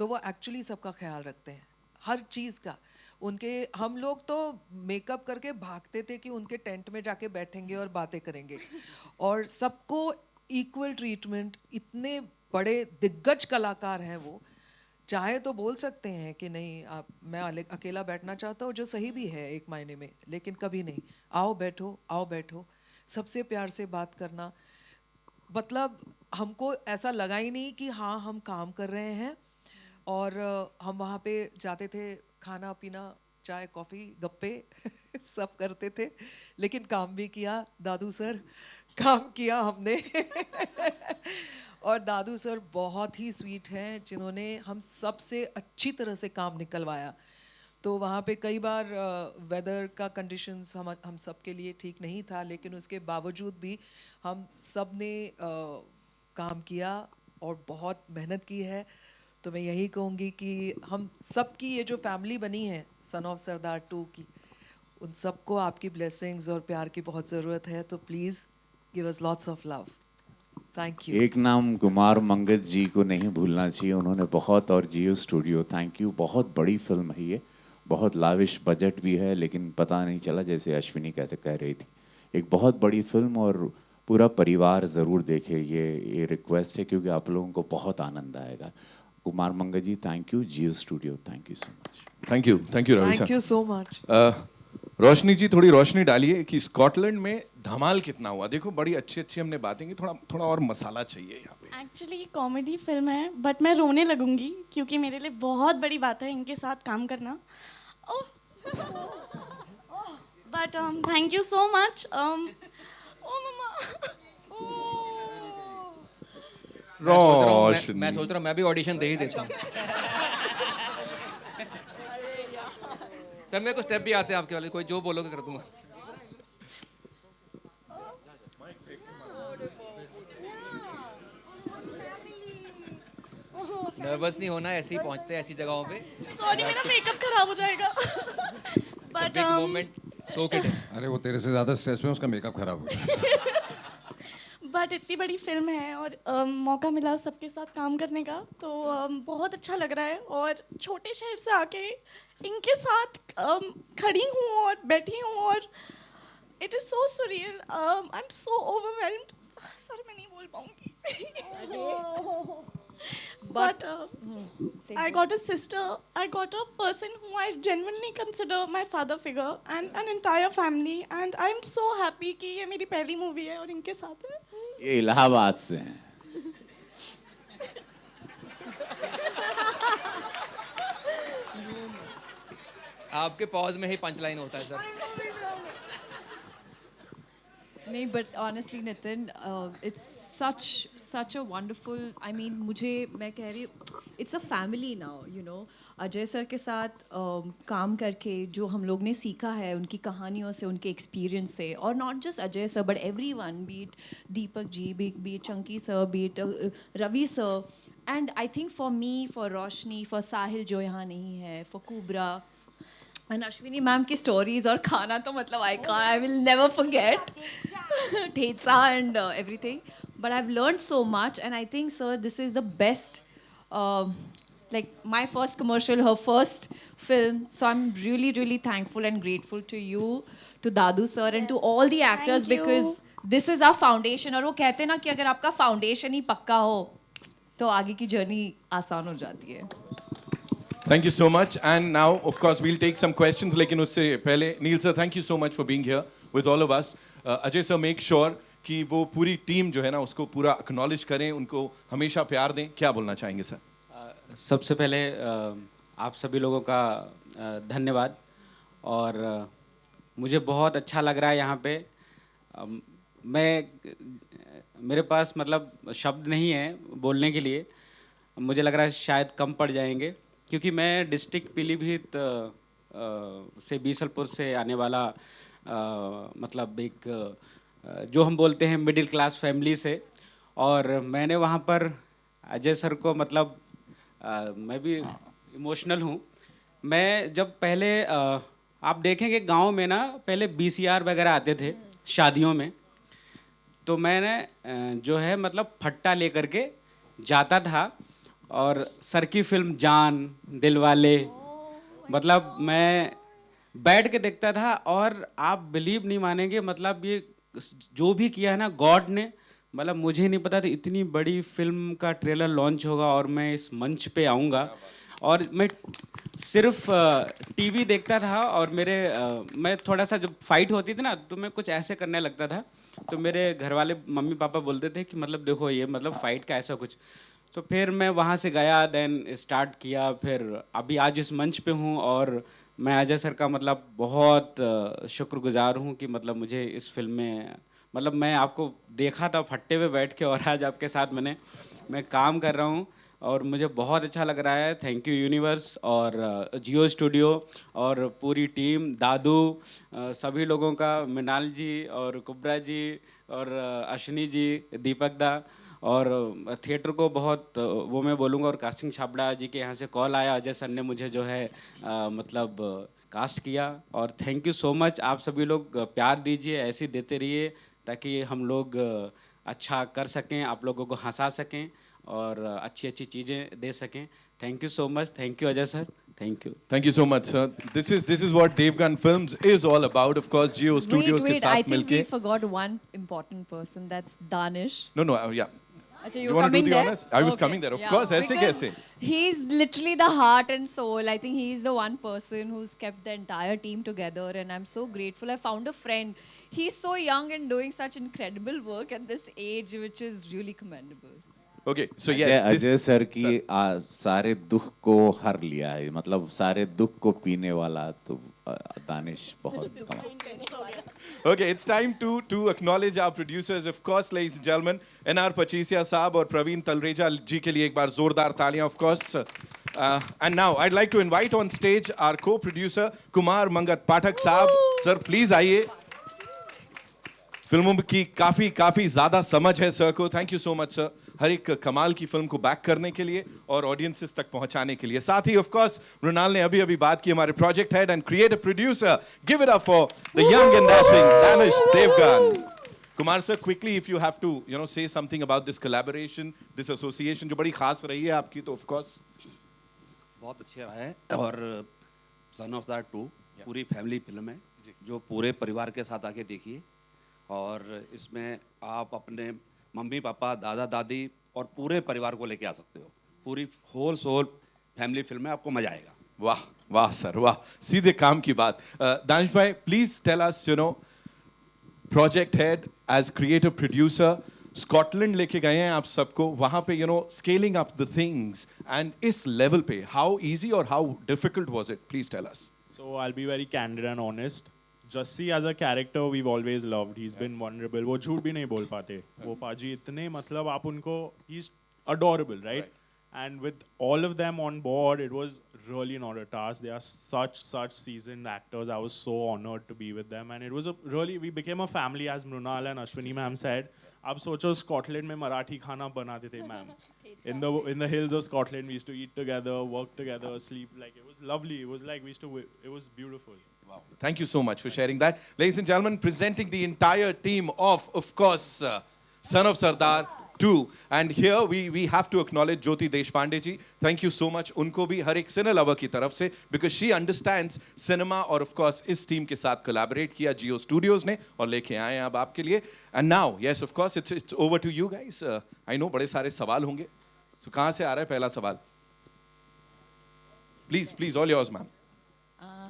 तो वो एक्चुअली सबका ख्याल रखते हैं, हर चीज़ का. उनके, हम लोग तो मेकअप करके भागते थे कि उनके टेंट में जाके बैठेंगे और बातें करेंगे और सबको इक्वल ट्रीटमेंट. इतने बड़े दिग्गज कलाकार हैं वो, चाहे तो बोल सकते हैं कि नहीं आप, मैं अकेला बैठना चाहता हूँ, जो सही भी है एक मायने में, लेकिन कभी नहीं, आओ बैठो, आओ बैठो, सबसे प्यार से बात करना. मतलब हमको ऐसा लगा ही नहीं कि हाँ हम काम कर रहे हैं. और हम वहाँ पे जाते थे, खाना पीना, चाय कॉफ़ी गप्पे सब करते थे, लेकिन काम भी किया. दादू सर, काम किया हमने. और दादू सर बहुत ही स्वीट हैं, जिन्होंने हम सब से अच्छी तरह से काम निकलवाया. तो वहाँ पे कई बार वेदर का कंडीशंस हम सब के लिए ठीक नहीं था, लेकिन उसके बावजूद भी हम सब ने काम किया और बहुत मेहनत की है. तो मैं यही कहूँगी कि हम सब की ये जो फैमिली बनी है सन ऑफ सरदार 2 की, उन सबको आपकी ब्लेसिंग्स और प्यार की बहुत ज़रूरत है. तो please give us lots of love. Thank you. एक नाम कुमार मंगत जी को नहीं भूलना चाहिए, उन्होंने बहुत, और जियो स्टूडियो, थैंक यू. बहुत बड़ी फिल्म है ये, बहुत लाविश बजट भी है, लेकिन पता नहीं चला, जैसे अश्विनी कह रही थी, एक बहुत बड़ी फिल्म और पूरा परिवार ज़रूर देखे. ये रिक्वेस्ट है क्योंकि आप लोगों को बहुत आनंद आएगा. Kumar Mangat ji thank you. Jio studio thank you so much. Thank you Ravi sir. Thank you so much. Roshni ji थोड़ी रोशनी डालिए कि स्कॉटलैंड में धमाल कितना हुआ. देखो बड़ी अच्छी हमने बातें की, थोड़ा और मसाला चाहिए यहाँ पे. एक्चुअली कॉमेडी फिल्म है, बट मैं रोने लगूंगी क्योंकि मेरे लिए बहुत बड़ी बात है इनके साथ काम करना. But thank you so much. Oh mama. मैं सोच रहा हूँ मैं भी ऑडिशन दे ही देता हूँ. सर मेरे को स्टेप भी आते हैं आपके वाले, कोई जो बोलोगे कर दूंगा. नर्वस नहीं होना, ऐसे ही पहुंचते हैं ऐसी जगहों पे. सॉरी मेरा मेकअप खराब हो जाएगा. But big moment, soak it. अरे वो तेरे से ज़्यादा स्ट्रेस में उसका मेकअप खराब हो गया. बट इतनी बड़ी फिल्म है और मौका मिला सबके साथ काम करने का, तो बहुत अच्छा लग रहा है. और छोटे शहर से आके इनके साथ खड़ी हूँ और बैठी हूँ, और it is so surreal. I am so overwhelmed. Sir मैं नहीं बोल पाऊँगी. But I got a sister, I got a person who I genuinely consider my father figure, and an entire family, and I'm so happy कि ये मेरी पहली movie है और इनके साथ है. ये इलाहाबाद से हैं. आपके पॉज में ही पंच लाइन होता है सर. नहीं, but honestly Nitin, it's such a wonderful, I mean मुझे, मैं कह रही हूँ it's a family now, you know. Ajay sir के साथ काम करके जो हम लोग ने सीखा है उनकी कहानियों से, उनके एक्सपीरियंस से, और not just Ajay sir but everyone, be it Deepak ji, be it Chunky sir, be it Ravi sir, and I think for me, for Roshni, for Sahil जो यहाँ नहीं है, for Kubbra and Ashwini ma'am की स्टोरीज और खाना तो मतलब I will never forget. Thecha and everything, but I've learned so much, and I think sir this is the best, like my first commercial, her first film, so I'm really thankful and grateful to you, to Dadu sir, and to all the actors, Thank you. because this is our foundation. और वो कहते हैं ना कि अगर आपका foundation ही पक्का हो तो आगे की जर्नी आसान हो जाती है. Thank you so much. And now, of course, we'll take some questions. लेकिन उससे पहले, Neil sir, thank you so much for being here with all of us. Ajay sir, make sure कि वो पूरी टीम जो है ना उसको पूरा acknowledge करें, उनको हमेशा प्यार दें. क्या बोलना चाहेंगे सर? सबसे पहले आप सभी लोगों का धन्यवाद, और मुझे बहुत अच्छा लग रहा है यहाँ पे. मेरे पास मतलब शब्द नहीं है बोलने के लिए. मुझे लग रहा है शायद कम पड़ जाएंगे, क्योंकि मैं डिस्ट्रिक्ट पीलीभीत से, बीसलपुर से आने वाला मतलब एक जो हम बोलते हैं मिडिल क्लास फैमिली से, और मैंने वहाँ पर अजय सर को मतलब मैं भी इमोशनल हूँ. मैं जब पहले आप देखेंगे गांव में ना पहले VCR वगैरह आते थे शादियों में, तो मैंने जो है मतलब फट्टा लेकर के जाता था, और सर की फिल्म जान, दिलवाले, मतलब मैं बैठ के देखता था. और आप बिलीव नहीं मानेंगे, मतलब ये जो भी किया है ना गॉड ने, मतलब मुझे नहीं पता था इतनी बड़ी फिल्म का ट्रेलर लॉन्च होगा और मैं इस मंच पे आऊँगा. और मैं सिर्फ टीवी देखता था, और मैं थोड़ा सा जब फाइट होती थी ना तो मैं कुछ ऐसे करने लगता था, तो मेरे घर वाले मम्मी पापा बोलते थे कि मतलब देखो ये मतलब फाइट का ऐसा कुछ. तो फिर मैं वहाँ से गया, देन स्टार्ट किया, फिर अभी आज इस मंच पे हूँ, और मैं अजय सर का मतलब बहुत शुक्रगुजार हूँ कि मतलब मुझे इस फिल्म में, मतलब मैं आपको देखा था फट्टे पे बैठ के, और आज आपके साथ मैं काम कर रहा हूँ, और मुझे बहुत अच्छा लग रहा है. थैंक यू यूनिवर्स और जियो स्टूडियो और पूरी टीम, दादू, सभी लोगों का, मृणाल जी और कुबरा जी और अश्विनी जी, दीपक दा, और थिएटर को बहुत वो मैं बोलूँगा. और कास्टिंग छाबड़ा जी के यहाँ से कॉल आया, अजय सर ने मुझे जो है मतलब कास्ट किया. और थैंक यू सो मच. आप सभी लोग प्यार दीजिए, ऐसे देते रहिए, ताकि हम लोग अच्छा कर सकें, आप लोगों को हंसा सकें और अच्छी चीज़ें दे सकें. Thank you so much. Thank you Ajay sir. Thank you. Thank you so much, sir. This is what Devgan Films is all about. Of course, Jio Studios के Wait, साथ I think मिलके. we forgot one important person. That's Danish. No, yeah. Achha, You you're want to do coming the there? honors? I was coming there, of Yeah, course. ऐसे because कैसे? He's literally the heart and soul. I think he's the one person who's kept the entire team together, and I'm so grateful. I found a friend. He's so young and doing such incredible work at this age, which is really commendable. Okay, so yes. Ajay sir की सारे दुख को हर लिया है, मतलब सारे दुख को पीने वाला तो दानिश बहुत कमाल. Okay, it's time to acknowledge our producers, of course, ladies and gentlemen. NR Pachisia साहब और प्रवीण तलरेजा जी के लिए एक बार जोरदार तालियां, of course. And now I'd like to invite on stage our co-producer Kumar Mangat Pathak साहब. Sir, please आइए. फिल्मों की काफी ज्यादा समझ है सर को. Thank you so much sir, हर एक कमाल की फिल्म को बैक करने के लिए और ऑडियंसेस तक पहुंचाने के लिए. साथ ही ऑफ कोर्स मृणाल ने अभी बात की हमारे project head and creative producer. Give it up for the young and dashing Danish Devgan. Kumar sir, quickly if you have to say something about this collaboration, this association जो बड़ी खास रही है आपकी, तो ऑफ कोर्स. बहुत अच्छे रहा है. और सन ऑफ सरदार 2 पूरी फैमिली फिल्म है जो पूरे परिवार के साथ आके देखिए. और इसमें आप अपने मम्मी पापा, दादा दादी और पूरे परिवार को लेके आ सकते हो. पूरी होल सोल फैमिली फिल्म है, आपको मजा आएगा. वाह वाह सर वाह, सीधे काम की बात. दानिश भाई, please tell us, project head as creative producer, Scotland लेके गए हैं आप सबको, वहां पे scaling up the things and इस लेवल पे हाउ इजी और how difficult was it? Please tell us. So I'll be very candid and honest. Jussi as a character we've always loved. He's been vulnerable. वो झूठ भी नहीं बोल पाते. वो पाजी इतने मतलब आप उनको, he's adorable, right? And with all of them on board, it was really not a task. They are such seasoned actors. I was so honored to be with them, and it was we became a family, as Mrunal and Ashwini ma'am said. आप सोचो Scotland में मराठी खाना बनाते थे ma'am. In the hills of Scotland, we used to eat together, work together, sleep. Like, it was lovely. It was like it was beautiful. Wow. Thank you so much for sharing that. Ladies and gentlemen, presenting the entire team of course, Son of Sardar 2. And here we have to acknowledge Jyoti Deshpande ji. Thank you so much. उनको भी हर एक सिने lover की तरफ से, because she understands cinema, और of course इस team के साथ collaborate किया Jio Studios ने और लेके आए हैं अब आपके लिए. And now, yes, of course, it's over to you guys. I know बड़े सारे सवाल होंगे. So कहाँ से आ रहा है पहला सवाल? Please, all yours, ma'am.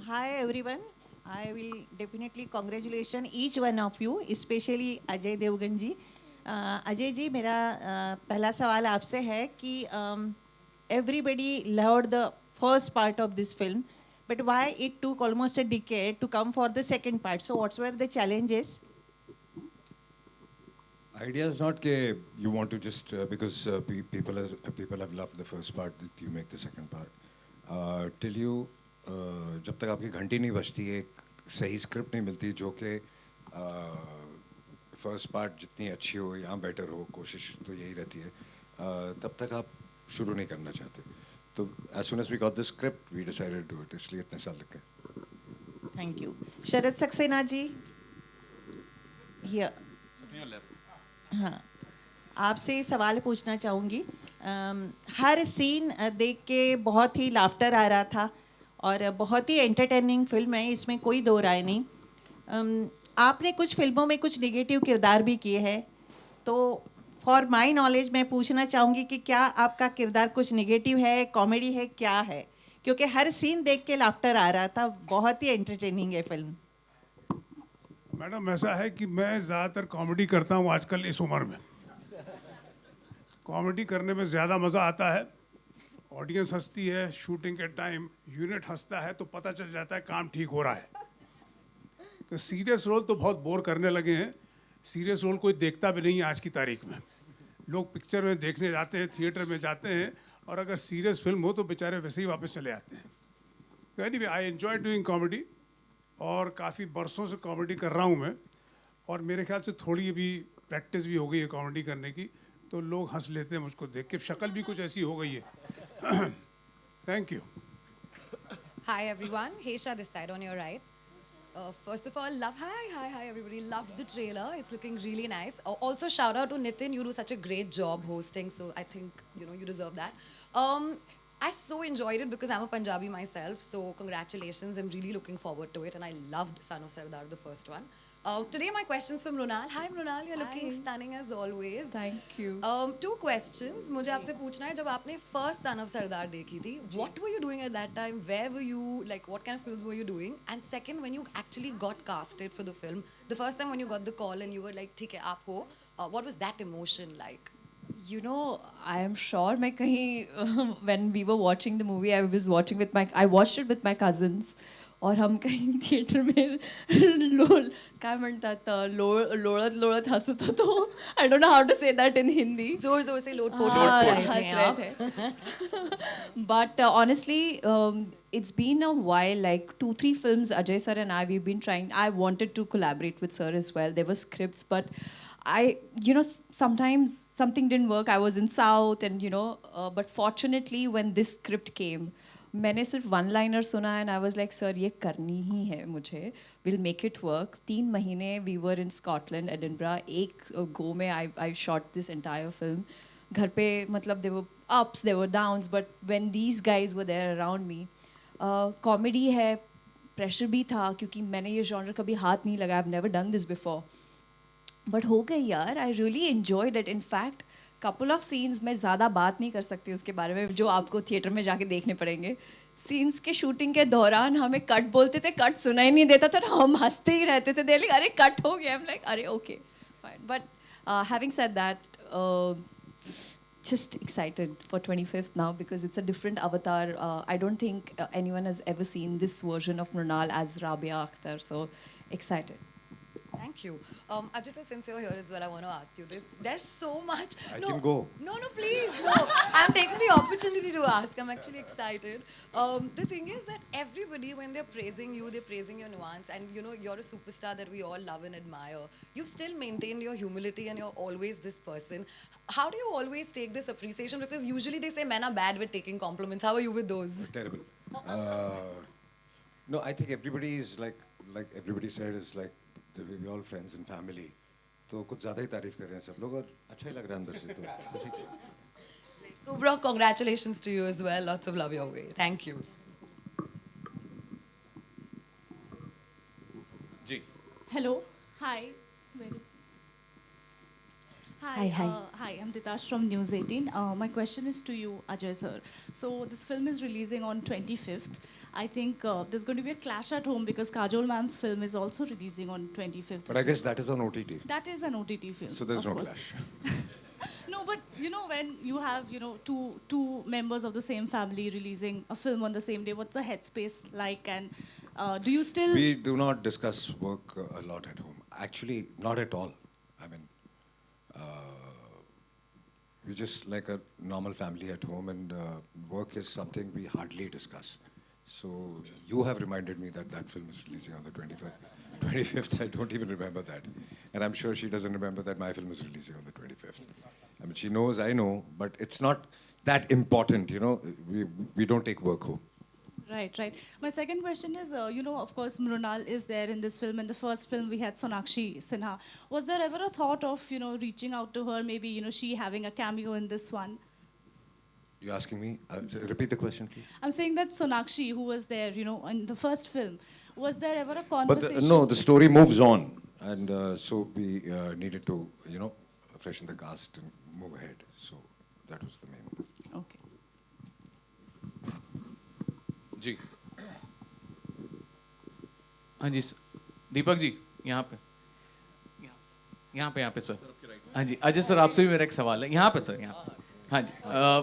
Hi everyone. I will definitely congratulate each one of you, especially Ajay Devgan ji. Ajay ji, मेरा पहला सवाल आपसे है कि everybody loved the first part of this film, but why it took almost a decade to come for the second part? So what were the challenges? Idea is not that you want to just because people have loved the first part that you make the second part. Till you जब तक आपकी घंटी नहीं बजती, एक सही script नहीं मिलती जो कि फर्स्ट पार्ट जितनी अच्छी हो या बेटर हो, कोशिश तो यही रहती है, तब तक आप शुरू नहीं करना चाहते. तो as soon as we got the script, we decided to do it. इसलिए इतने साल लग गए. Thank you. Sharad Saxena ji, here. हाँ, आपसे सवाल पूछना चाहूँगी. हर सीन देख के बहुत ही लाफ्टर आ रहा था और बहुत ही एंटरटेनिंग फिल्म है, इसमें कोई दो राय नहीं. आपने कुछ फिल्मों में कुछ नेगेटिव किरदार भी किए हैं, तो फॉर माई नॉलेज मैं पूछना चाहूँगी कि क्या आपका किरदार कुछ नेगेटिव है, कॉमेडी है, क्या है? क्योंकि हर सीन देख के लाफ्टर आ रहा था, बहुत ही एंटरटेनिंग है फिल्म. मैडम, ऐसा है कि मैं ज़्यादातर कॉमेडी करता हूँ आजकल इस उम्र में. कॉमेडी करने में ज़्यादा मज़ा आता है. ऑडियंस हंसती है, शूटिंग के टाइम यूनिट हंसता है, तो पता चल जाता है काम ठीक हो रहा है. तो सीरियस रोल तो बहुत बोर करने लगे हैं. सीरियस रोल कोई देखता भी नहीं है आज की तारीख में. लोग पिक्चर में देखने जाते हैं, थिएटर में जाते हैं, और अगर सीरियस फिल्म हो तो बेचारे वैसे ही वापस चले आते हैं. तो anyway, I enjoy doing comedy, और काफ़ी बरसों से कॉमेडी कर रहा हूँ मैं, और मेरे ख्याल से थोड़ी अभी प्रैक्टिस भी हो गई है कॉमेडी करने की, तो लोग हंस लेते हैं मुझको देख के. शक्ल भी कुछ ऐसी हो गई है. Thank you. Hi everyone, Hesha this side on your right. First of all, hi everybody, loved the trailer. It's looking really nice. Also shout out to Nitin, you do such a great job hosting, so I think you deserve that. I so enjoyed it because I'm a Punjabi myself, so congratulations. I'm really looking forward to it, and I loved Son of Sardar, the first one. Today my questions for Mrunal. Hi Mrunal, you're looking stunning as always. Thank you. 2 questions. मुझे आपसे पूछना है, जब आपने first Son of Sardar देखी थी, what were you doing at that time? Where were you? Like, what kind of films were you doing? And second, when you actually got casted for the film, the first time when you got the call and you were like, ठीक है आप हो, what was that emotion like? I am sure मैं कहीं when we were watching the movie, I watched it with my cousins. और हम कहीं theatre में काय म्हणतात लोळत हसत होतो. I don't know how to say that in Hindi. जोर जोर से लोट पोट हंस रहे थे. But honestly, it's been a while, like 2-3 films Ajay sir and I, we've been trying. I wanted to collaborate with sir as well. There were scripts, but I, you know, sometimes something didn't work. I was in South, and you know, but fortunately when this script came, मैंने सिर्फ one liner सुना and I was like sir ये करनी ही है मुझे, will make it work. 3 महीने we were in Scotland, Edinburgh, एक गो में I shot this entire film. घर पे मतलब they were ups, they were downs, but when these guys were there around me. Comedy है, प्रेशर भी था क्योंकि मैंने ये जॉनर कभी हाथ नहीं लगाया, I have never done this before. But हो गई यार, I really enjoyed it. In fact couple of scenes मैं ज़्यादा बात नहीं कर सकती उसके बारे में, जो आपको थिएटर में जाके देखने पड़ेंगे. सीन्स के शूटिंग के दौरान हमें कट बोलते थे, कट सुनाई नहीं देता था, हम हंसते ही रहते थे. देली अरे कट हो गया, I'm like अरे okay fine. But having said that, just excited for 25th now because it's a different avatar. I don't think anyone has ever seen this version of Mrunal as Rabia Akhtar, so excited. Thank you. Ajay sir, since you're here as well, I want to ask you this. There's so much. I can go. No, please, no. I'm taking the opportunity to ask. I'm actually excited. The thing is that everybody, when they're praising you, they're praising your nuance, and you know you're a superstar that we all love and admire. You've still maintained your humility, and you're always this person. How do you always take this appreciation? Because usually they say men are bad with taking compliments. How are you with those? Terrible. No, I think everybody is like everybody said, is like we're all friends and family. तो कुछ ज़्यादा ही तारीफ कर रहे हैं सब लोग और अच्छा ही लग रहा है अंदर से तो. Kubra, congratulations to you as well. Lots of love your way. Thank you. Ji. Hello. Hi. Where is Hi, hi, I'm Ditash from News 18. My question is to you, Ajay sir. So this film is releasing on 25th. I think there's going to be a clash at home because Kajol ma'am's film is also releasing on 25th. But I guess that is on OTT. That is an OTT film. So there's of no course. clash. No, but you know when you have two members of the same family releasing a film on the same day, what's the headspace like? And do you still? We do not discuss work a lot at home. Actually, not at all. I mean, we're just like a normal family at home, and work is something we hardly discuss. So you have reminded me that that film is releasing on the 25th. I don't even remember that. And I'm sure she doesn't remember that my film is releasing on the 25th. I mean, she knows, I know, but it's not that important, you know. We don't take work home. Right. My second question is, of course, Mrunal is there in this film. In the first film, we had Sonakshi Sinha. Was there ever a thought of, reaching out to her, maybe, she having a cameo in this one? You asking me? Repeat the question, please. I'm saying that Sonakshi, who was there, in the first film, was there ever a conversation? But no, the story moves on. And so we needed to, freshen the cast and move ahead. So that was the main. Okay. जी. हाँ जी दीपक जी, यहाँ पे sir. हाँ जी Ajay sir, आपसे भी मेरा एक सवाल है. यहाँ पे सर, यहाँ पे. हाँ जी.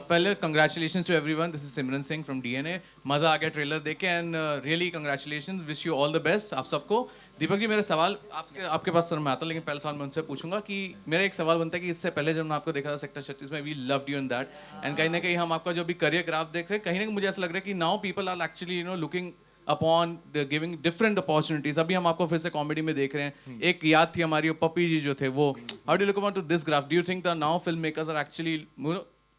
पहले congratulations to everyone. This is Simran Singh from DNA. मज़ा आ गया ट्रेलर देख के and really congratulations. Wish you all the best आप सबको. दीपक जी, मेरा सवाल आपके पास सर मैं आता हूँ, लेकिन पहले सवाल मैं उनसे पूछूंगा कि मेरा एक सवाल बनता है कि इससे पहले जब मैं आपको देखा था सेक्टर 36 में, we loved you in that, and कहीं ना कहीं हम आपका जो भी करियर ग्राफ देख रहे हैं, कहीं ना कहीं मुझे ऐसा लग रहा है कि now people are actually looking upon giving different opportunities. अभी हम आपको फिर से कॉमेडी में देख रहे हैं. एक याद थी हमारी पप्पी जी जो थे वो. How do look upon to this graph? Do you think the now film makers are actually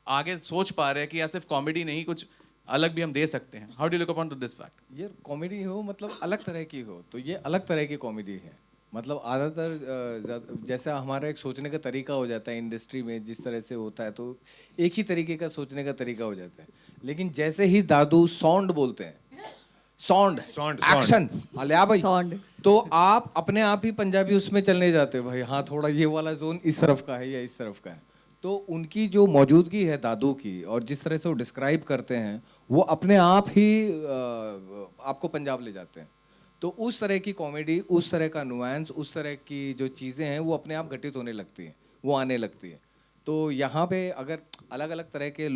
आगे सोच पा रहे हैं कि या सिर्फ कॉमेडी नहीं, कुछ अलग भी हम दे सकते हैं? How do look upon to this fact? ये कॉमेडी हो मतलब अलग तरह की हो, तो ये अलग तरह की कॉमेडी है. मतलब ज़्यादातर जैसा हमारा एक सोचने का तरीका हो जाता है इंडस्ट्री में, जिस तरह से होता है, तो एक ही तरीके का सोचने का तरीका हो जाता है. लेकिन जैसे ही दादू साउंड बोलते हैं, साउंड एक्शन अलिया भाई, तो आप अपने आप ही पंजाबी उसमें चलने जाते हो भाई. हाँ, थोड़ा ये वाला जोन इस तरफ का है या इस तरफ का है. तो उनकी जो मौजूदगी है दादू की, और जिस तरह से वो डिस्क्राइब करते हैं, वो अपने आप ही आपको पंजाब ले जाते हैं. तो उस तरह की कॉमेडी, उस तरह का नुआंस, उस तरह की जो चीज़ें हैं, वो अपने आप घटित होने लगती हैं, वो आने लगती है. तो यहाँ पे अगर अलग अलग तरह के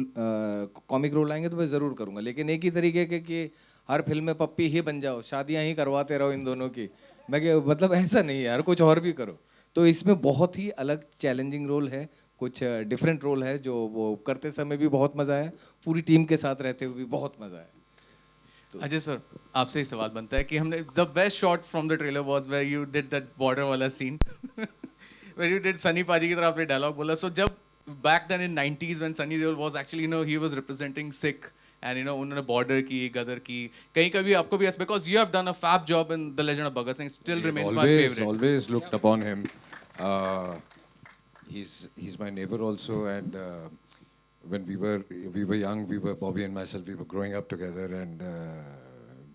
कॉमिक रोल आएंगे तो मैं ज़रूर करूँगा, लेकिन एक ही तरीके के कि हर फिल्म में पप्पी ही बन जाओ, शादियाँ ही करवाते रहो इन दोनों की, मतलब ऐसा नहीं है यार, कुछ और भी करो. तो इसमें बहुत ही अलग चैलेंजिंग रोल है, कुछ डिफरेंट रोल है, जो वो करते समय भी बहुत मज़ा आया, पूरी टीम के साथ रहते हुए भी बहुत मज़ा आया. अजय सर, आपसे एक सवाल बनता है कि हमने the best shot from the trailer was where you did that Border वाला scene where you did Sunny paaji की तरह आपने डायलॉग बोला. सो जब back then in 90s when Sunny Deol was actually he was representing Sikh and उन्होंने बॉर्डर की, गदर की, कहीं कभी आपको भी because you have done a fab job in the legend of Bhagat Singh, still remains my favourite. Always looked upon him. He's my neighbor also, and when we were young, Bobby and myself, we were growing up together, and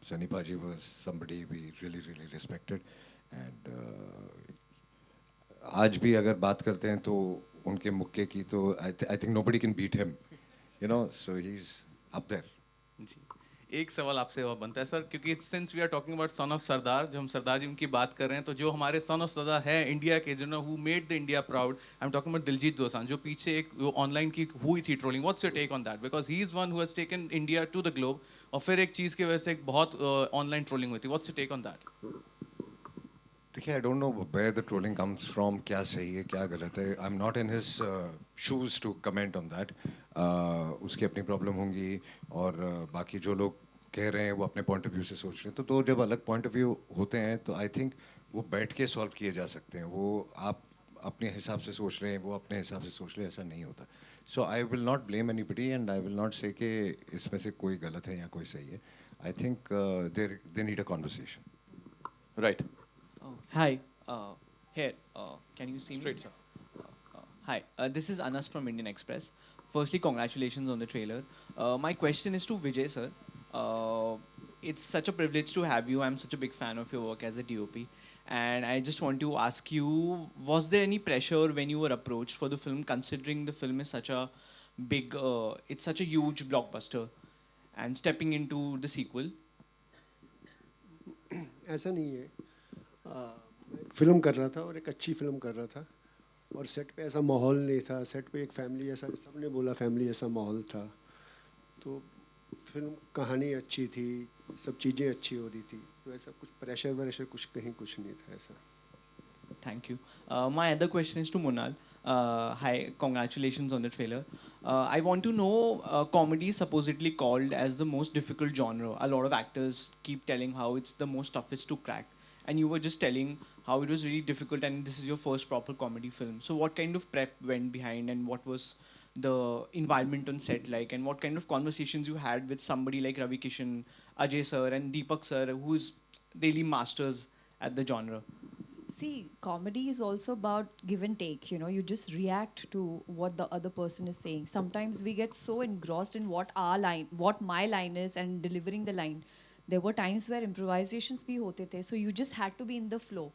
Sunny Paji was somebody we really respected, and आज भी अगर बात करते हैं तो उनके मुक्के की तो I think nobody can beat him, so he's up there. एक सवाल आपसे और बनता है सर, क्योंकि since we are talking about son of Sardaar, जो हम सरदार जी उनकी बात कर रहे हैं, तो जो हमारे सन ऑफ सरदार है इंडिया के, जो who made the India proud, I am talking about Diljit Dosanjh, जो पीछे एक ऑनलाइन की हुई थी trolling. What's your take on that, because he is one who has taken India to the globe, और फिर एक चीज़ की वजह से एक बहुत ऑनलाइन ट्रोलिंग हुई थी. What's your take on that? देखिए, I don't know where the trolling comes from, क्या सही है क्या गलत है. I am not in his shoes to comment on that. उसकी अपनी प्रॉब्लम होंगी, और बाकी जो लोग कह रहे हैं वो अपने पॉइंट ऑफ व्यू से सोच रहे हैं. तो जब अलग पॉइंट ऑफ व्यू होते हैं तो आई थिंक वो बैठ के सॉल्व किए जा सकते हैं. वो आप अपने हिसाब से सोच रहे हैं, वो अपने हिसाब से सोच रहे हैं, ऐसा नहीं होता. So I will not blame anybody, and I will not say कि इसमें से कोई गलत है या कोई सही है. I think they need a conversation. Right. Hi, here. Can you see Straight, me? sir. Hi, this is Anas from Indian Express. Firstly, congratulations on the trailer. My question is to Vijay, sir. It's such a privilege to have you. I'm such a big fan of your work as a DOP. And I just want to ask you, was there any pressure when you were approached for the film, considering the film is such a big, it's such a huge blockbuster, and stepping into the sequel? ऐसा नहीं है. Film कर रहा था और एक अच्छी film कर रहा था, और सेट पे ऐसा माहौल नहीं था. सेट पे एक फैमिली, ऐसा सबने बोला फैमिली ऐसा माहौल था. तो फिल्म कहानी अच्छी थी, सब चीज़ें अच्छी हो रही थी, तो ऐसा कुछ प्रेशर वरेशर कुछ नहीं था ऐसा. Thank you. My other question is to Monal. Hi, congratulations on the trailer. I want to know, comedy is supposedly called as the most difficult genre. A lot of actors keep telling how it's the most toughest to crack. And you were just telling how it was really difficult, and this is your first proper comedy film. So what kind of prep went behind, and what was the environment on set like, and what kind of conversations you had with somebody like Ravi Kishan, Ajay sir, and Deepak sir, who's really masters at the genre? See, comedy is also about give and take. You just react to what the other person is saying. Sometimes we get so engrossed in what my line is, and delivering the line. There were times where improvisations bhi hote the, so you just had to be in the flow.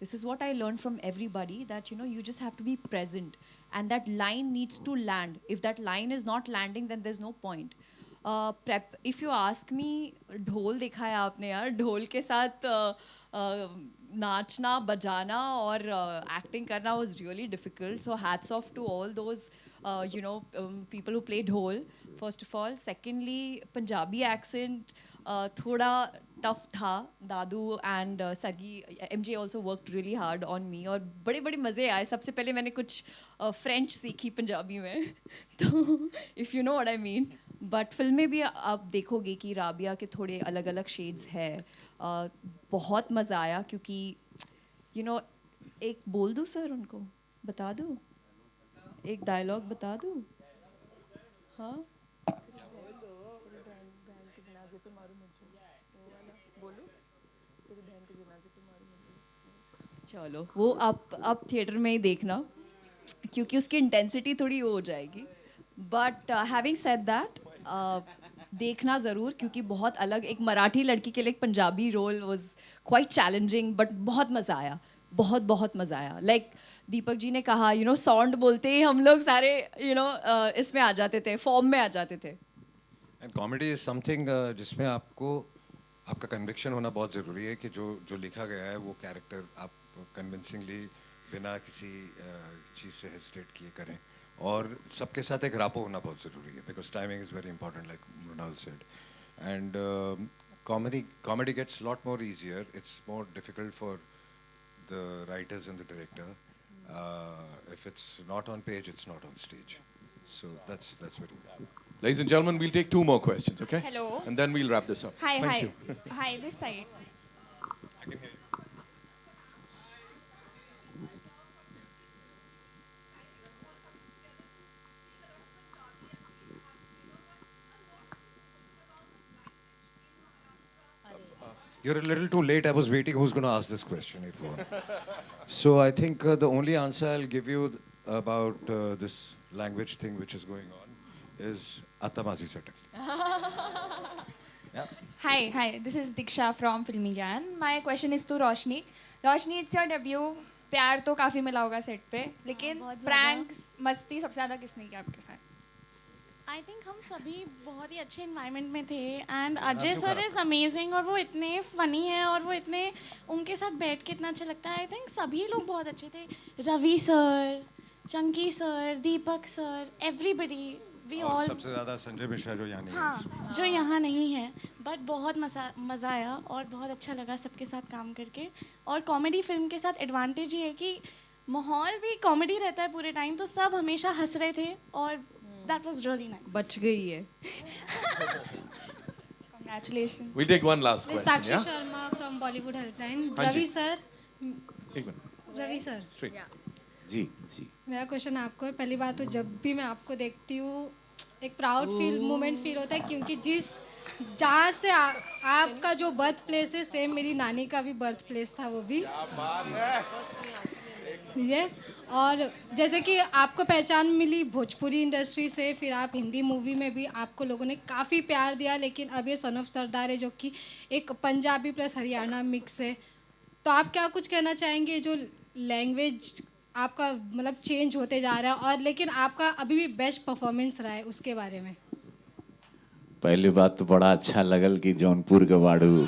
This is what I learned from everybody, that you just have to be present, and that line needs to land. If that line is not landing, then there's no point. Prep, if you ask me, ढोल देखा है आपने यार, ढोल के साथ नाचना बजाना और एक्टिंग करना was really difficult. So hats off to all those people who play ढोल, first of all. Secondly, Punjabi accent थोड़ा टफ था. दादू and sargi, MJ also worked really hard on me, और बड़े बड़े मज़े आए. सबसे पहले मैंने कुछ फ्रेंच सीखी पंजाबी में तो if you know what I mean. But film में भी आप देखोगे कि राबिया के थोड़े अलग अलग शेड्स है. बहुत मज़ा आया, क्योंकि एक बोल दूँ सर, उनको बता दूँ, एक डायलॉग बता दूँ. हाँ, चलो वो आप थिएटर में ही देखना, क्योंकि उसकी इंटेंसिटी थोड़ी वो हो जाएगी. बट हैविंग सेड दैट, देखना ज़रूर, क्योंकि बहुत अलग, एक मराठी लड़की के लिए एक Punjabi role was quite challenging, but बहुत मज़ा आया, बहुत मज़ा आया. लाइक दीपक जी ने कहा, साउंड बोलते ही हम लोग सारे इसमें आ जाते थे, फॉर्म में आ जाते थे. एंड कॉमेडी इज समथिंग जिसमें आपका कन्विक्शन होना बहुत ज़रूरी है, कि जो लिखा गया है वो कैरेक्टर आप कन्विंसिंगली बिना किसी चीज़ से हेजिटेट किए करें, और सबके साथ एक रापो होना बहुत ज़रूरी है, because timing is very important, like Mrinal said. And comedy gets a lot more easier. It's more difficult for the writers and the director. If it's not on page, it's not on stage. So that's very good. Ladies and gentlemen, we'll take 2 more questions, okay? Hello. And then we'll wrap this up. Hi, Thank hi. you. Hi, this side. You're a little too late. I was waiting who's going to ask this question. So I think the only answer I'll give you about this language thing which is going on is Atamazi Satak. Hi. This is Diksha from Filmy Gyan. My question is to Roshni. Roshni, it's your debut. प्यार तो काफी मिला होगा set पे, लेकिन pranks मस्ती सबसे ज्यादा किसने किया आपके साथ? आई थिंक हम सभी बहुत ही अच्छे इन्वायरमेंट में थे and Ajay sir is amazing और वो इतने फ़नी है और वो इतने उनके साथ बैठ के इतना अच्छा लगता है. आई थिंक सभी लोग बहुत अच्छे थे. Ravi sir, Chunky sir, Deepak sir, everybody we all. सबसे ज़्यादा संजय मिश्रा जो यहाँ नहीं है. हाँ, जो यहाँ नहीं है, बट बहुत मज़ा आया और बहुत अच्छा लगा सबके साथ काम करके. और कॉमेडी फिल्म के साथ एडवांटेज ये है कि माहौल भी कॉमेडी रहता है पूरे टाइम, तो सब हमेशा हंस रहे थे और that was really nice. बच गई है. Congratulations. We'll take one last question. Sakshi Yeah? Sharma from Bollywood Helpline. हाँ जी. रवि सर. एक मिनट. रवि सर. Straight. जी जी. मेरा क्वेश्चन आपको है. पहली बात तो जब भी मैं आपको देखती हूँ एक प्राउड मोमेंट फील होता है, क्योंकि जहाँ से आपका जो बर्थ प्लेस है सेम मेरी नानी का भी बर्थ प्लेस था, वो भी. क्या बात है. यस. और जैसे कि आपको पहचान मिली भोजपुरी इंडस्ट्री से, फिर आप हिंदी मूवी में भी आपको लोगों ने काफ़ी प्यार दिया, लेकिन अब ये सन ऑफ सरदार है जो कि एक पंजाबी प्लस हरियाणा मिक्स है. तो आप क्या कुछ कहना चाहेंगे जो लैंग्वेज आपका मतलब चेंज होते जा रहा है, और लेकिन आपका अभी भी बेस्ट परफॉर्मेंस रहा है, उसके बारे में? पहली बात तो बड़ा अच्छा लगल कि जौनपुर के बाड़ू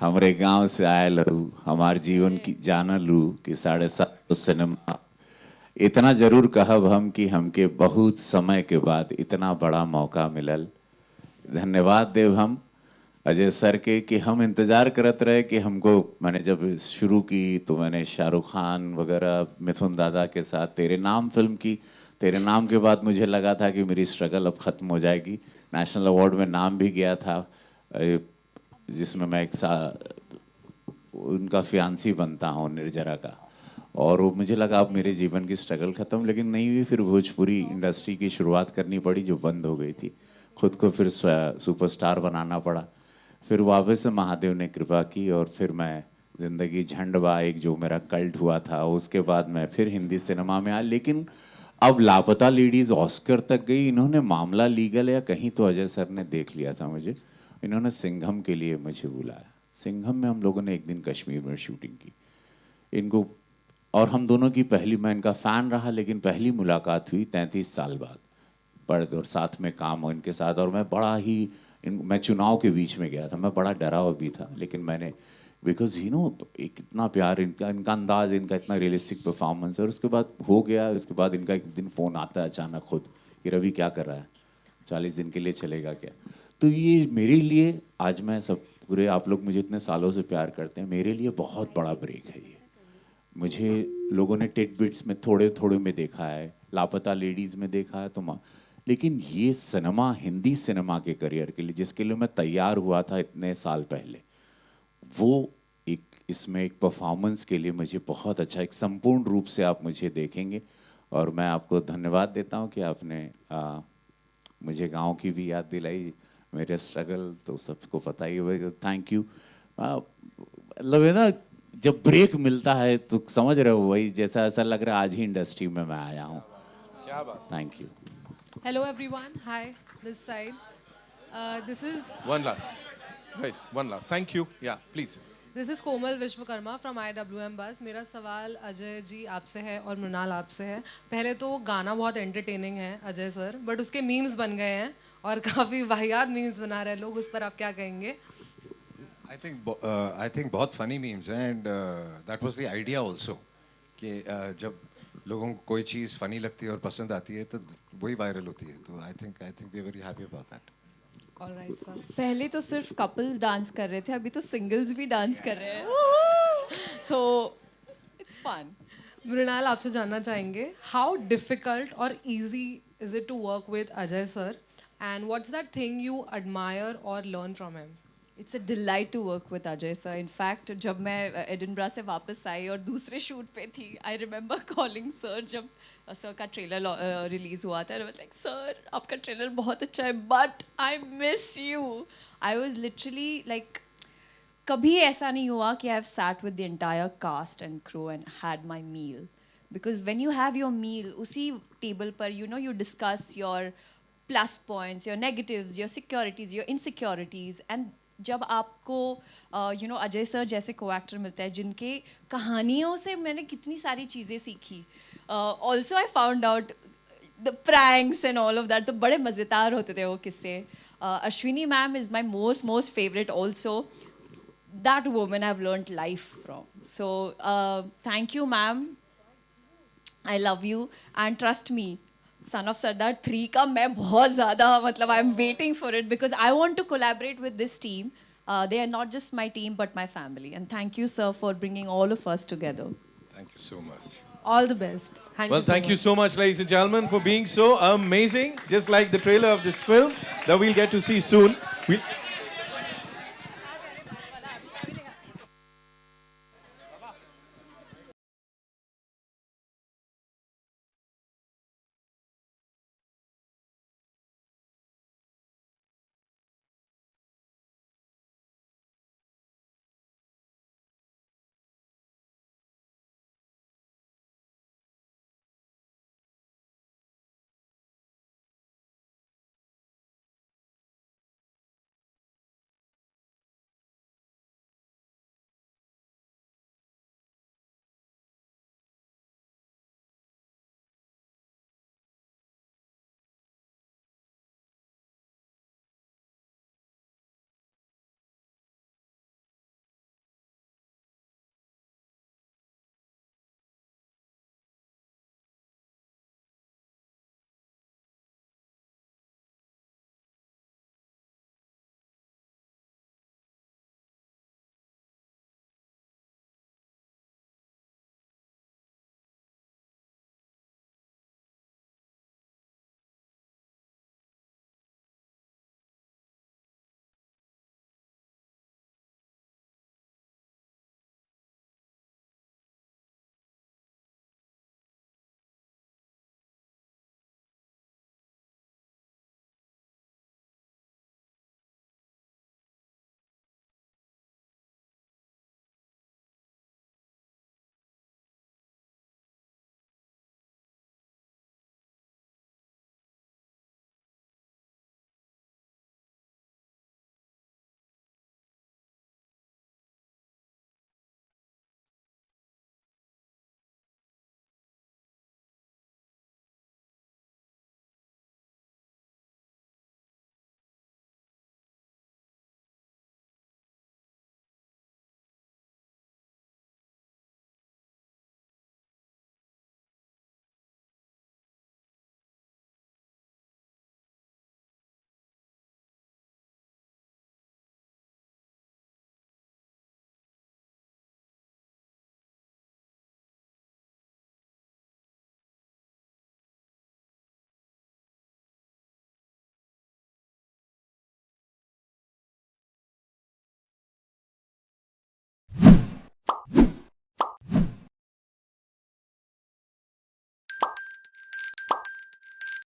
हमारे गांव से आए लू, हमार जीवन की जानल लू कि 7.5 सिनेमा. इतना जरूर कहब हम कि हमके बहुत समय के बाद इतना बड़ा मौका मिलल. धन्यवाद देव हम अजय सर के कि हम इंतज़ार करते रहे कि हमको, मैंने जब शुरू की तो मैंने शाहरुख खान वगैरह मिथुन दादा के साथ तेरे नाम फिल्म की. तेरे नाम के बाद मुझे लगा था कि मेरी स्ट्रगल अब ख़त्म हो जाएगी. नेशनल अवार्ड में नाम भी गया था, जिसमें मैं उनका फियांसी बनता हूँ निर्जरा का. और वो मुझे लगा अब मेरे जीवन की स्ट्रगल ख़त्म, लेकिन नहीं हुई. फिर भोजपुरी इंडस्ट्री की शुरुआत करनी पड़ी जो बंद हो गई थी. खुद को फिर सुपरस्टार बनाना पड़ा. फिर वापस से महादेव ने कृपा की और फिर मैं ज़िंदगी झंडवा एक जो मेरा कल्ट हुआ था, उसके बाद मैं फिर हिंदी सिनेमा में आया. लेकिन अब लापता लेडीज़ ऑस्कर तक गई. इन्होंने मामला लीगल या कहीं तो अजय सर ने देख लिया था मुझे. इन्होंने सिंघम के लिए मुझे बुलाया. सिंघम में हम लोगों ने एक दिन कश्मीर में शूटिंग की. इनको और हम दोनों की पहली, मैं इनका फ़ैन रहा लेकिन पहली मुलाकात हुई 33 साल बाद. पर्द और साथ में काम हो इनके साथ. और मैं बड़ा ही मैं चुनाव के बीच में गया था, मैं बड़ा डरा हुआ भी था, लेकिन मैंने बिकॉज एक इतना प्यार, इनका अंदाज़, इनका इतना रियलिस्टिक परफॉर्मेंस. और उसके बाद हो गया. उसके बाद इनका एक दिन फ़ोन आता है अचानक खुद कि रवि क्या कर रहा है, 40 दिन के लिए चलेगा क्या. तो ये मेरे लिए आज मैं सब पूरे आप लोग मुझे इतने सालों से प्यार करते हैं, मेरे लिए बहुत बड़ा ब्रेक है ये. मुझे लोगों ने टिटबिट्स में थोड़े थोड़े में देखा है, लापता लेडीज़ में देखा है, तो लेकिन ये सिनेमा, हिंदी सिनेमा के करियर के लिए जिसके लिए मैं तैयार हुआ था इतने साल पहले, वो इसमें एक परफॉर्मेंस के लिए मुझे बहुत अच्छा, एक संपूर्ण रूप से आप मुझे देखेंगे. और मैं आपको धन्यवाद देता हूँ कि आपने मुझे गांव की भी याद दिलाई. मेरे स्ट्रगल तो सबको पता ही है. Thank you. मतलब है ना, जब ब्रेक मिलता है तो समझ रहे हो, वही जैसा ऐसा लग रहा है आज ही इंडस्ट्री में मैं आया हूँ. क्या बात. Thank you. Hello everyone. Hi, this side. This is One last. Guys, one last. Thank you. Yeah, please. This is Komal Vishwakarma from IWM Buzz. मेरा सवाल अजय जी आपसे है और मृणाल आपसे है. पहले तो गाना बहुत एंटरटेनिंग है अजय सर, बट उसके मीम्स बन गए हैं और काफ़ी वाहियात मीम्स बना रहे हैं लोग. उस पर आप क्या कहेंगे? I think बहुत funny memes हैं, and that was the idea also कि जब लोगों को कोई चीज़ फनी लगती है और पसंद आती है तो वही वायरल होती है. तो I think we are very happy about that. Alright sir. पहले तो सिर्फ कपल्स डांस कर रहे थे, अभी तो सिंगल्स भी डांस कर रहे हैं. So it's fun. मृणाल आपसे जानना चाहेंगे हाउ डिफिकल्ट और easy is it to work with Ajay sir and what's that thing you admire और learn from him. It's a delight to work with Ajay sir. In fact जब मैं एडिनब्रा से वापस आई और दूसरे शूट पे थी, आई रिमेंबर कॉलिंग सर जब सर का ट्रेलर रिलीज हुआ था. आई वाज लाइक सर आपका ट्रेलर बहुत अच्छा है but I miss you. I was literally like कभी ऐसा नहीं हुआ कि I have sat with the entire cast and crew and had my meal. Because when you have your meal उसी टेबल पर you discuss your plus points, your negatives, your securities, your insecurities. And जब आपको Ajay sir जैसे को actor मिलता है जिनके कहानियों से मैंने कितनी सारी चीज़ें सीखी. Also I found out the pranks and all of that. तो बड़े मज़ेदार होते थे वो किस्से. Ashwini ma'am is my most favourite also. That woman I've learned life from. So thank you ma'am. I love you and trust me, Son of Sardar 3 का मैं बहुत ज़्यादा मतलब I'm waiting for it because I want to collaborate with this team. They are not just my team but my family. And thank you sir for bringing all of us together. Thank you so much. All the best. Thank you so much, ladies and gentlemen, for being so amazing. Just like the trailer of this film that we'll get to see soon.